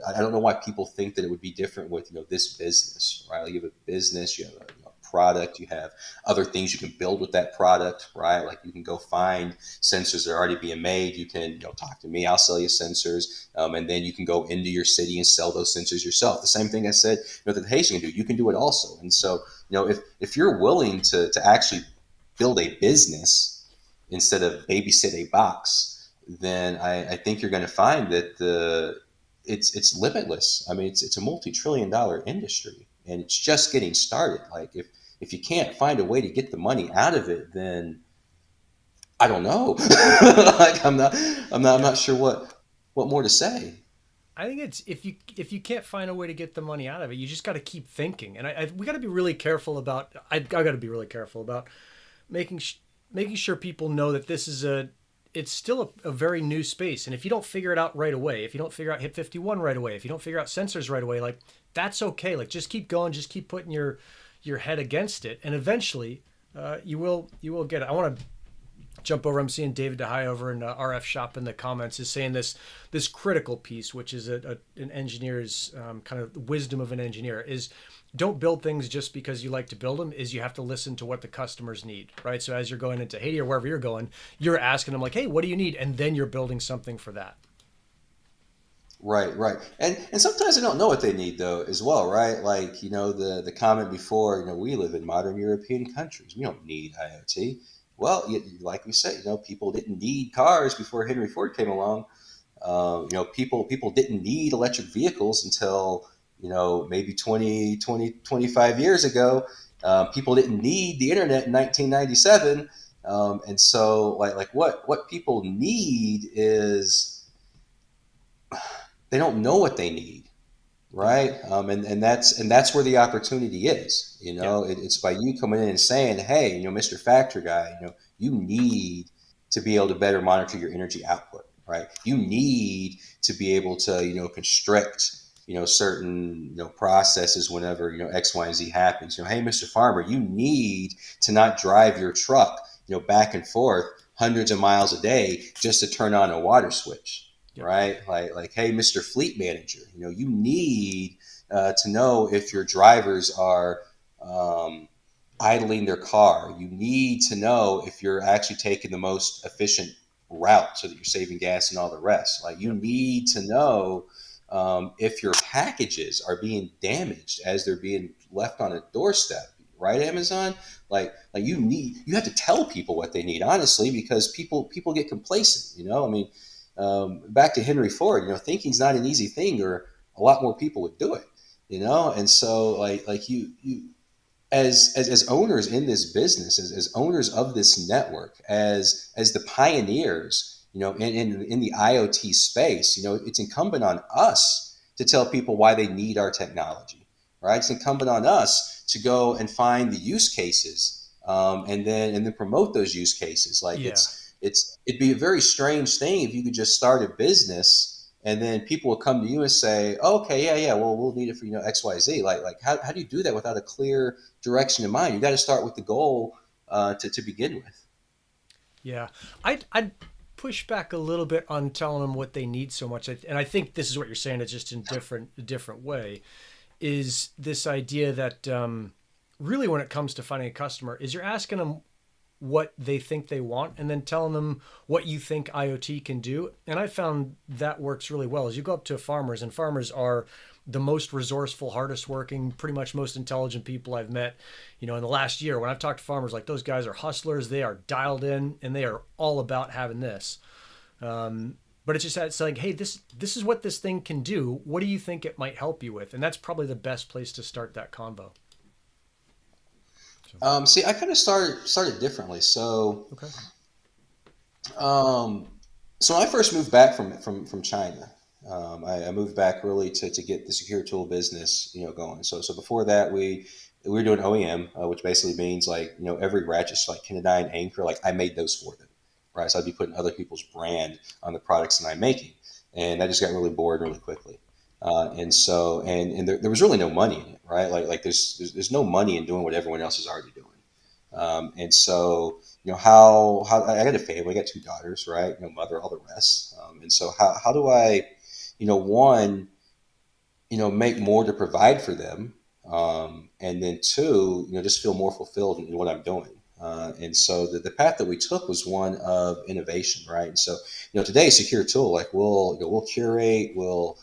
I don't know why people think that it would be different with this business, right? Like you have a business, you have a product, you have other things you can build with that product, right? Like you can go find sensors that are already being made. You can talk to me, I'll sell you sensors, and then you can go into your city and sell those sensors yourself. The same thing I said that the Haitian can do, you can do it also. And so if you're willing to actually build a business instead of babysit a box, then I think you're going to find that it's limitless. I mean, it's a multi-trillion-dollar industry, and it's just getting started. Like if you can't find a way to get the money out of it, then I don't know. Like I'm Yeah. not sure what more to say. I think it's if you can't find a way to get the money out of it, you just got to keep thinking. And we got to be really careful about. I got to be really careful about making making sure people know that this is it's still a very new space. And if you don't figure it out right away, if you don't figure out hit 51 right away, if you don't figure out sensors right away, like that's okay. Like just keep going, just keep putting your head against it, and eventually you will get it. I want to jump over. I'm seeing David DeHai over in RF Shop in the comments is saying this critical piece, which is an engineer's kind of wisdom of an engineer, is don't build things just because you like to build them. Is you have to listen to what the customers need, right? So as you're going into Haiti or wherever you're going, you're asking them like, hey, what do you need, and then you're building something for that. Right. And sometimes they don't know what they need though as well, right? Like, the comment before, we live in modern European countries. We don't need IoT. Well, like we said, people didn't need cars before Henry Ford came along. People didn't need electric vehicles until, maybe 25 years ago. People didn't need the internet in 1997. And so like what people need is they don't know what they need, Yeah. right? And that's where the opportunity is. Yeah. It's by you coming in and saying, hey, Mr. Factor Guy, you need to be able to better monitor your energy output, right? You need to be able to constrict certain processes whenever X, Y, and Z happens. Hey, Mr. Farmer, you need to not drive your truck back and forth hundreds of miles a day just to turn on a water switch, Yep. right? Like, hey, Mr. Fleet Manager, you need to know if your drivers are um, idling their car. You need to know if you're actually taking the most efficient route so that you're saving gas and all the rest. Like, you Yep. need to know if your packages are being damaged as they're being left on a doorstep. Right, Amazon? Like you have to tell people what they need, honestly, because people get complacent. I mean, back to Henry Ford, thinking's not an easy thing, or a lot more people would do it. And so like you as owners in this business, as owners of this network, as the pioneers, in the IoT space, it's incumbent on us to tell people why they need our technology, right? It's incumbent on us to go and find the use cases, and then promote those use cases. Like Yeah. it'd be a very strange thing if you could just start a business and then people will come to you and say, oh, okay, yeah, well, we'll need it for XYZ. Like how do you do that without a clear direction in mind? You got to start with the goal to begin with. Yeah, I'd push back a little bit on telling them what they need so much, and I think this is what you're saying. It's just in a different way. Is this idea that really, when it comes to finding a customer, is you're asking them what they think they want and then telling them what you think IoT can do. And I found that works really well. As you go up to farmers, and farmers are the most resourceful, hardest working, pretty much most intelligent people I've met, in the last year. When I've talked to farmers, like, those guys are hustlers, they are dialed in, and they are all about having this. But it's just that it's like, hey, this is what this thing can do. What do you think it might help you with? And that's probably the best place to start that convo. So, See, I kind of started differently. So, okay. um, so when I first moved back from China, I moved back really to get the secure tool business, going. So before that, we were doing OEM, which basically means, like, every ratchet, like Kinedyne, Anchor, like I made those for them, right? So I'd be putting other people's brand on the products that I'm making, and I just got really bored really quickly. And there was really no money in it, right? Like there's no money in doing what everyone else is already doing. And so, how I got a family, I got two daughters, right? Mother, all the rest. And so how do I, one, make more to provide for them, and then two, just feel more fulfilled in what I'm doing. And so the path that we took was one of innovation, right? And so, today, secure tool, like we'll curate, we'll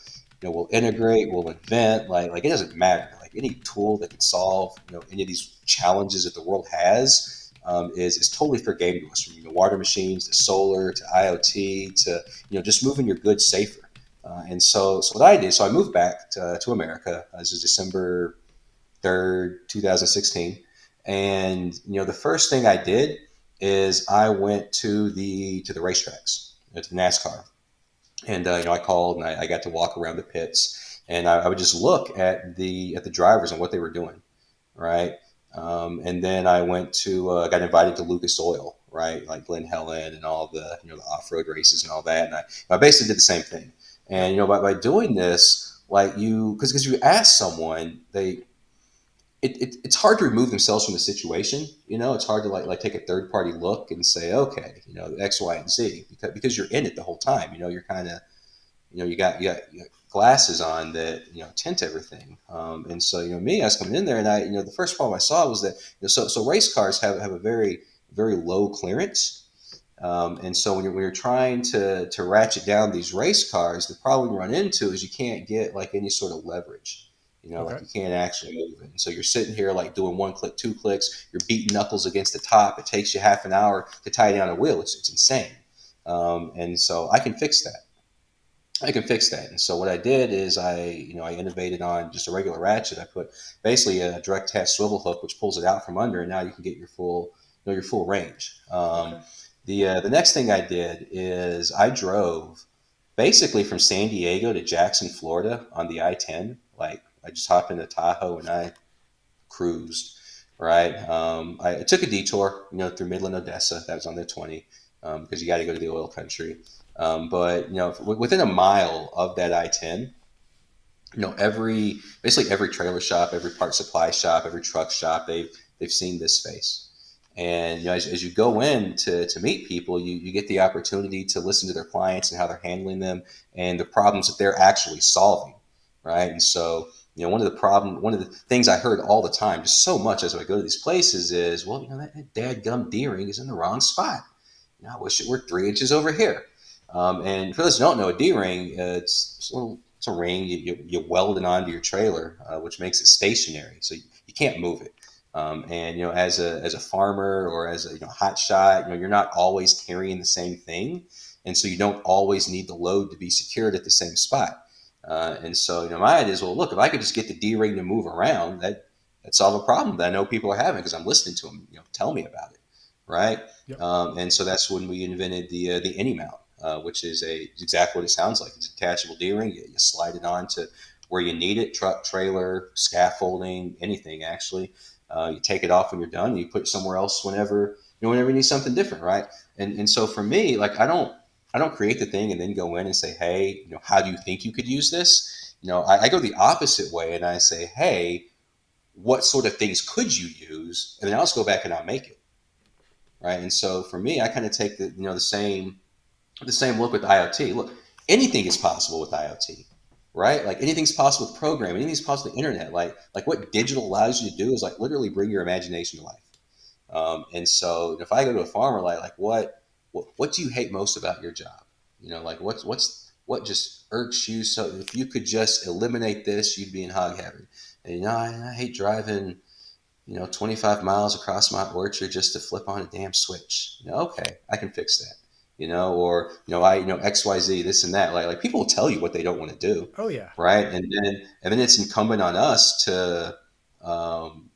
integrate, we'll invent, like it doesn't matter. Like any tool that can solve, any of these challenges that the world has, is totally fair game to us. From water machines to solar to IoT to just moving your goods safer. And so what I did, so I moved back to America. This is December 3rd, 2016. And the first thing I did is I went to the racetracks, to NASCAR, and I called and I got to walk around the pits, and I would just look at the drivers and what they were doing, right? And then I got invited to Lucas Oil, right, like Glen Helen and all the off road races and all that, and I basically did the same thing. And by doing this, like because you ask someone, it's hard to remove themselves from the situation. It's hard to like take a third party look and say, okay, X, Y, and Z, because you're in it the whole time. You're kind of, you got glasses on that tint everything. And so me, I was coming in there, and the first problem I saw was that so race cars have a very very low clearance. And so when you're trying to ratchet down these race cars, the problem you run into is you can't get like any sort of leverage. Okay. Like you can't actually move it. And so you're sitting here like doing one click, two clicks. You're beating knuckles against the top. It takes you half an hour to tie down a wheel. It's insane. And so I can fix that. And so what I did is I innovated on just a regular ratchet. I put basically a direct attach swivel hook, which pulls it out from under, and now you can get your full range. Okay. The next thing I did is I drove basically from San Diego to Jackson, Florida on the I-10. Like I just hopped into Tahoe and I cruised. Right. I took a detour, through Midland, Odessa. That was on the 20, because you got to go to the oil country. But within a mile of that I-10, basically every trailer shop, every part supply shop, every truck shop, they've seen this space. And as you go in to meet people, you get the opportunity to listen to their clients and how they're handling them and the problems that they're actually solving, right? And so one of the things I heard all the time, just so much as I go to these places, is, well, that dadgum D-ring is in the wrong spot. I wish it were 3 inches over here. And for those who don't know, a D-ring, it's a ring you weld it onto your trailer, which makes it stationary, so you can't move it. And as a farmer or as a hot shot, you're not always carrying the same thing, and so you don't always need the load to be secured at the same spot. And so my idea is, well, look, if I could just get the D-ring to move around, that solve a problem that I know people are having because I'm listening to them, tell me about it, right? Yep. And so that's when we invented the any mount. which is exactly what it sounds like. It's a detachable D-ring. You slide it on to where you need it, truck, trailer, scaffolding, anything actually. You take it off when you're done. And you put it somewhere else whenever you need something different, right? And so for me, like I don't create the thing and then go in and say, hey, how do you think you could use this? I go the opposite way and I say, hey, what sort of things could you use? And then I'll just go back and I'll make it, right? And so for me, I kind of take the same look with IoT. Look, anything is possible with IoT, right? Like anything's possible with programming, anything's possible with the internet. Like what digital allows you to do is like literally bring your imagination to life. And so if I go to a farmer, like what do you hate most about your job? Like what just irks you? So if you could just eliminate this, you'd be in hog heaven. And I hate driving 25 miles across my orchard just to flip on a damn switch. Okay, I can fix that. Or XYZ, this and that. Like people will tell you what they don't want to do, Oh yeah. right? And then it's incumbent on us um,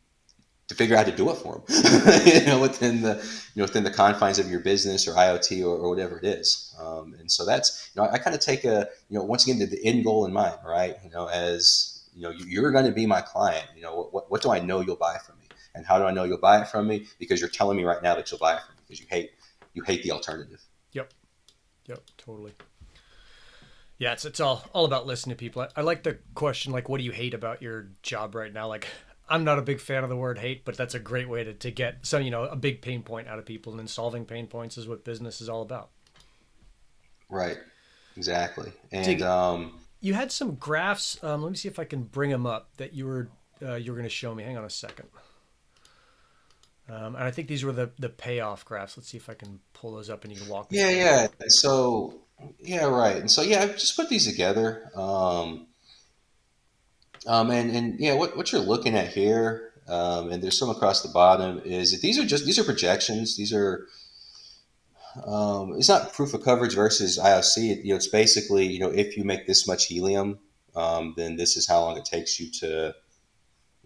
to figure out how to do it for them, within the confines of your business or IoT or whatever it is. And so that's I kind of take once again the end goal in mind, right? As you're going to be my client. What do I know you'll buy from me, and how do I know you'll buy it from me? Because you're telling me right now that you'll buy it from me because you hate the alternative. Yep. Yep. Totally. Yeah, it's all about listening to people. I like the question, like, what do you hate about your job right now? Like, I'm not a big fan of the word hate, but that's a great way to get some, a big pain point out of people. And then solving pain points is what business is all about. Right. Exactly. So And you had some graphs. Let me see if I can bring them up that you were going to show me. Hang on a second. And I think these were the payoff graphs. Let's see if I can pull those up and you can walk me yeah, through them. yeah. So yeah, right. And so yeah, I've just put these together. And yeah, what you're looking at here, and there's some across the bottom, is that these are projections. These are it's not proof of coverage versus IOC. It's basically if you make this much helium, then this is how long it takes you to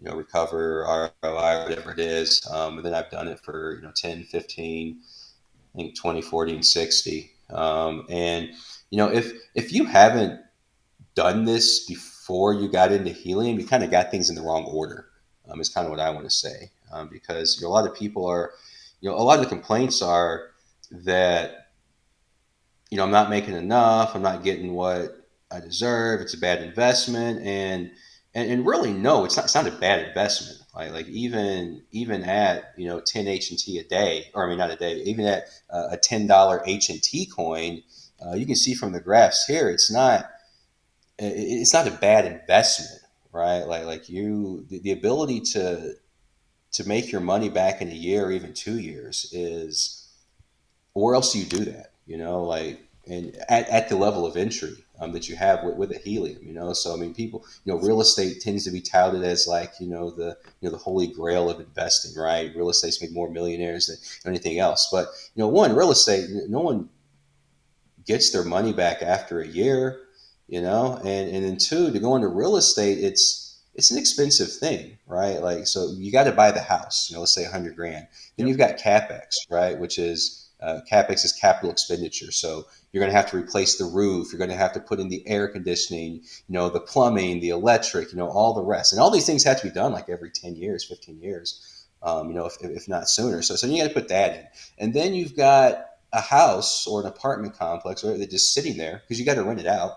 recover ROI or whatever it is. And then I've done it for 10, 15, I think 20, 40, and 60. And if you haven't done this before you got into helium, you kind of got things in the wrong order. Is kind of what I want to say, because a lot of people are, a lot of the complaints are that I'm not making enough, I'm not getting what I deserve, it's a bad investment, and really no, it's not a bad investment. Like even at 10 H&T a day, or I mean not a day, even at a $10 H&T coin, you can see from the graphs here, it's not a bad investment, right? Like the ability to make your money back in a year or even 2 years is, where else do you do that? Like, and at the level of entry that you have with a helium, so I mean, people, real estate tends to be touted as like, the holy grail of investing, right? Real estate's made more millionaires than anything else. But, one, real estate, no one gets their money back after a year, and then two, to go into real estate, it's an expensive thing, right? Like, so you got to buy the house, let's say 100 grand. Then Yep. you've got capex, right? Which is capex is capital expenditure. So you're going to have to replace the roof. You're going to have to put in the air conditioning, the plumbing, the electric, all the rest. And all these things have to be done like every 10 years, 15 years, if not sooner. So you got to put that in. And then you've got a house or an apartment complex, right, that's just sitting there because you got to rent it out,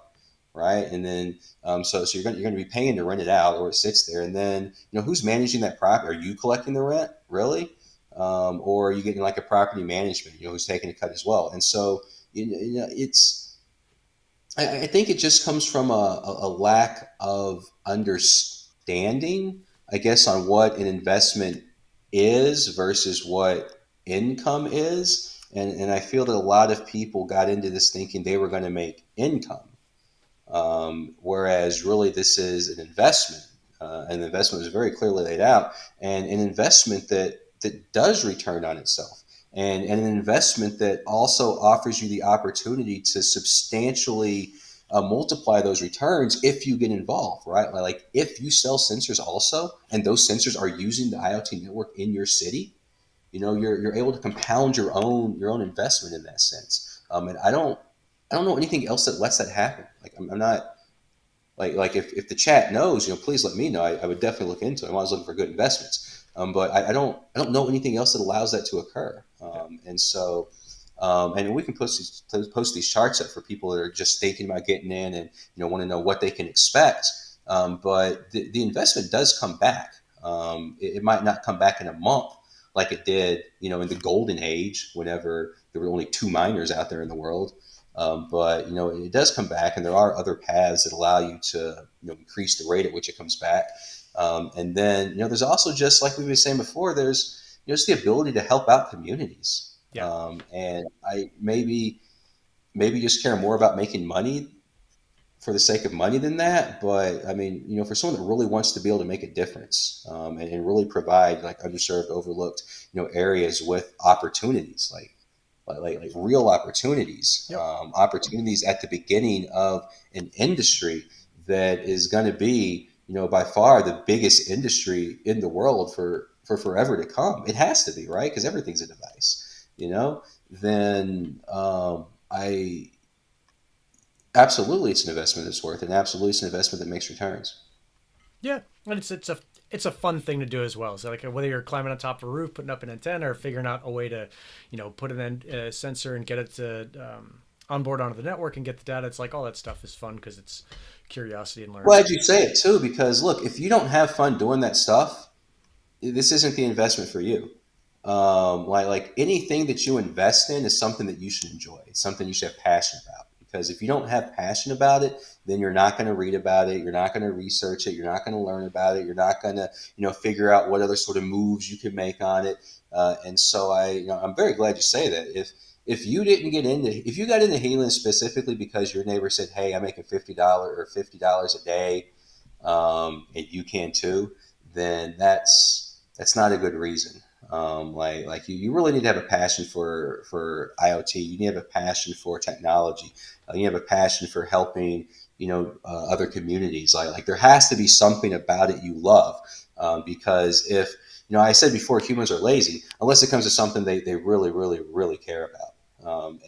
right? And then so you're going to be paying to rent it out, or it sits there. And then who's managing that property? Are you collecting the rent, really, or are you getting like a property management, who's taking a cut as well? And so it's I think it just comes from a lack of understanding, I guess, on what an investment is versus what income is. And I feel that a lot of people got into this thinking they were going to make income, whereas really this is an investment. And the investment is very clearly laid out, and an investment that does return on itself, and an investment that also offers you the opportunity to substantially multiply those returns if you get involved, right? Like if you sell sensors also, and those sensors are using the IoT network in your city, you're able to compound your own investment in that sense. And I don't I don't know anything else that lets that happen. Like I'm not like if the chat knows, please let me know. I would definitely look into it. I'm always looking for good investments. But I don't know anything else that allows that to occur. Yeah. And so and we can post these charts up for people that are just thinking about getting in and want to know what they can expect. But the investment does come back. It might not come back in a month like it did, in the golden age, whenever there were only two miners out there in the world. But it does come back, and there are other paths that allow you to increase the rate at which it comes back. And then there's also, just like we were saying before, there's just the ability to help out communities. Yeah. And I maybe just care more about making money for the sake of money than that. But I mean, for someone that really wants to be able to make a difference, and really provide like underserved, overlooked, areas with opportunities, like real opportunities, Yep. opportunities at the beginning of an industry that is going to be, by far the biggest industry in the world for forever to come. It has to be, right? Because everything's a device, then I absolutely it's an investment that's worth it. And absolutely it's an investment that makes returns. Yeah, and it's a fun thing to do as well. So like whether you're climbing on top of a roof, putting up an antenna, or figuring out a way to, put a sensor and get it to onboard onto the network and get the data, it's like all that stuff is fun because it's curiosity and learning. Glad you say it too, because look, if you don't have fun doing that stuff, this isn't the investment for you. Like anything that you invest in is something that you should enjoy. It's something you should have passion about. Because if you don't have passion about it, then you're not going to read about it. You're not going to research it. You're not going to learn about it. You're not going to, figure out what other sort of moves you can make on it. And so I'm very glad you say that. If you didn't get into, if you got into Helium specifically because your neighbor said, "Hey, I'm making $50 a day, and you can too," then that's not a good reason. Like you really need to have a passion for IoT. You need to have a passion for technology. You have a passion for helping other communities. Like there has to be something about it you love, because if I said before, humans are lazy unless it comes to something they really really really care about.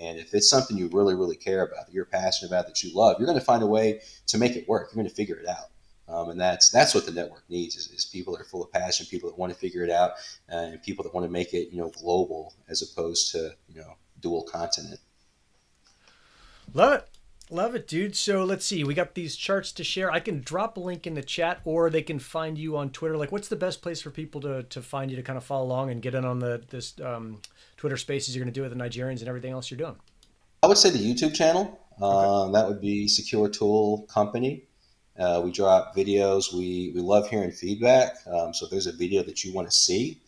And if it's something you really really care about, that you're passionate about, that you love, you're going to find a way to make it work. You're going to figure it out. And that's what the network needs is people that are full of passion, people that want to figure it out, and people that want to make it global as opposed to dual continent. Love it. Love it, dude. So let's see. We got these charts to share. I can drop a link in the chat, or they can find you on Twitter. Like, what's the best place for people to find you, to kind of follow along and get in on this Twitter Spaces you're going to do with the Nigerians and everything else you're doing? I would say the YouTube channel. Okay. That would be Secure Tool Company. We drop videos. We love hearing feedback. So if there's a video that you want to see,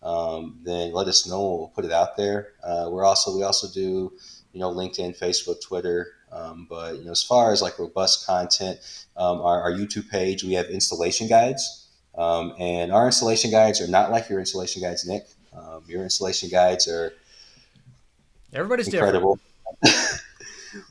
then let us know. We'll put it out there. We also do LinkedIn, Facebook, Twitter. But as far as like robust content, our YouTube page, we have installation guides, and our installation guides are not like your installation guides, Nick. Your installation guides are Everybody's different. incredible.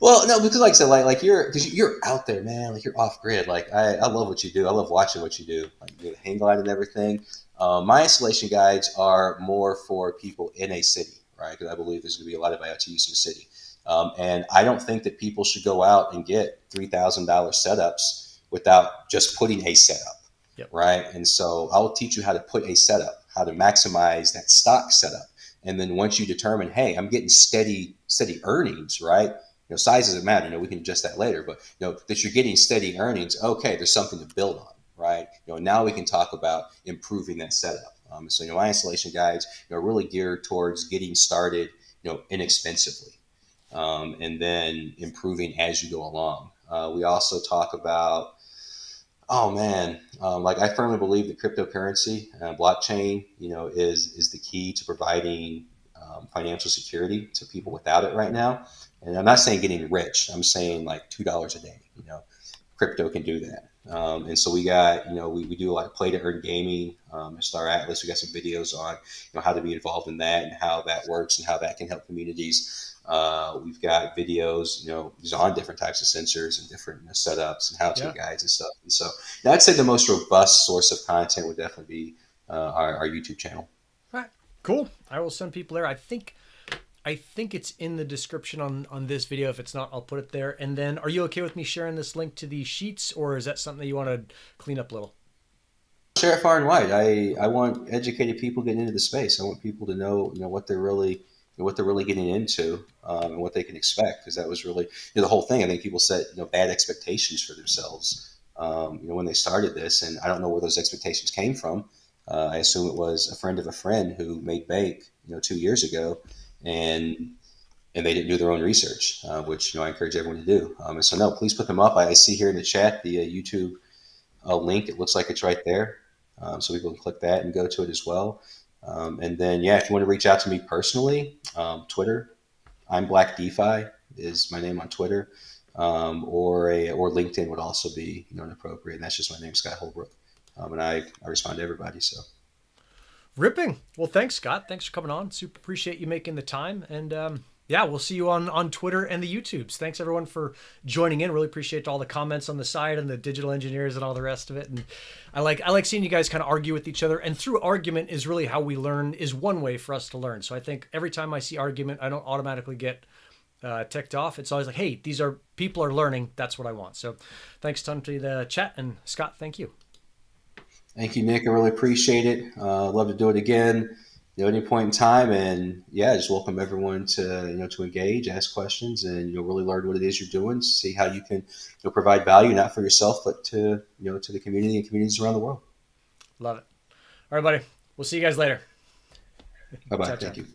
Well, no, because like I said, like you're out there, man. Like you're off grid. Like I love what you do. I love watching what you do. Like you do the hang glide and everything. My installation guides are more for people in a city, right? Because I believe there's going to be a lot of IoT use in the city. And I don't think that people should go out and get $3,000 setups without just putting a setup, Yep. right? And so I'll teach you how to put a setup, how to maximize that stock setup. And then once you determine, hey, I'm getting steady earnings, right? Size doesn't matter. We can adjust that later, but that you're getting steady earnings. Okay, there's something to build on, right? Now we can talk about improving that setup. So my installation guides are really geared towards getting started, inexpensively, and then improving as you go along. We also talk about, oh man, like I firmly believe that cryptocurrency, blockchain, is the key to providing financial security to people without it right now. And I'm not saying getting rich. I'm saying like $2 a day. Crypto can do that. And so we got, we do a lot of play to earn gaming. Star Atlas, we got some videos on, how to be involved in that and how that works and how that can help communities. We've got videos, on different types of sensors and different setups and how-to Yeah. guides and stuff. And so I'd say the most robust source of content would definitely be our YouTube channel. All right. Cool. I will send people there. I think it's in the description on this video. If it's not, I'll put it there. And then are you okay with me sharing this link to the sheets, or is that something that you want to clean up a little? Share it far and wide. I want educated people getting into the space. I want people to know, what they're really, what they're really getting into, and what they can expect. Because that was really, the whole thing. I think people set, bad expectations for themselves, when they started this, and I don't know where those expectations came from. I assume it was a friend of a friend who made bank, 2 years ago, and they didn't do their own research, which I encourage everyone to do. And so, no, please put them up. I see here in the chat the YouTube link. It looks like it's right there, so people can click that and go to it as well. And then, yeah, if you want to reach out to me personally, Twitter, I'm Black DeFi is my name on Twitter, or LinkedIn would also be appropriate. And that's just my name, Scott Holbrook, and I respond to everybody. So. Ripping. Well, thanks, Scott. Thanks for coming on. Super appreciate you making the time. And yeah, we'll see you on Twitter and the YouTubes. Thanks everyone for joining in. Really appreciate all the comments on the side and the digital engineers and all the rest of it. And I like seeing you guys kind of argue with each other. And through argument is really how we learn, is one way for us to learn. So I think every time I see argument, I don't automatically get ticked off. It's always like, hey, people are learning. That's what I want. So thanks a ton to the chat. And Scott, thank you. Thank you, Nick. I really appreciate it. Love to do it again, at any point in time. And yeah, just welcome everyone to to engage, ask questions, and really learn what it is you're doing. See how you can provide value not for yourself, but to to the community and communities around the world. Love it. All right, buddy. We'll see you guys later. Bye bye. Ciao, Thank ciao. you.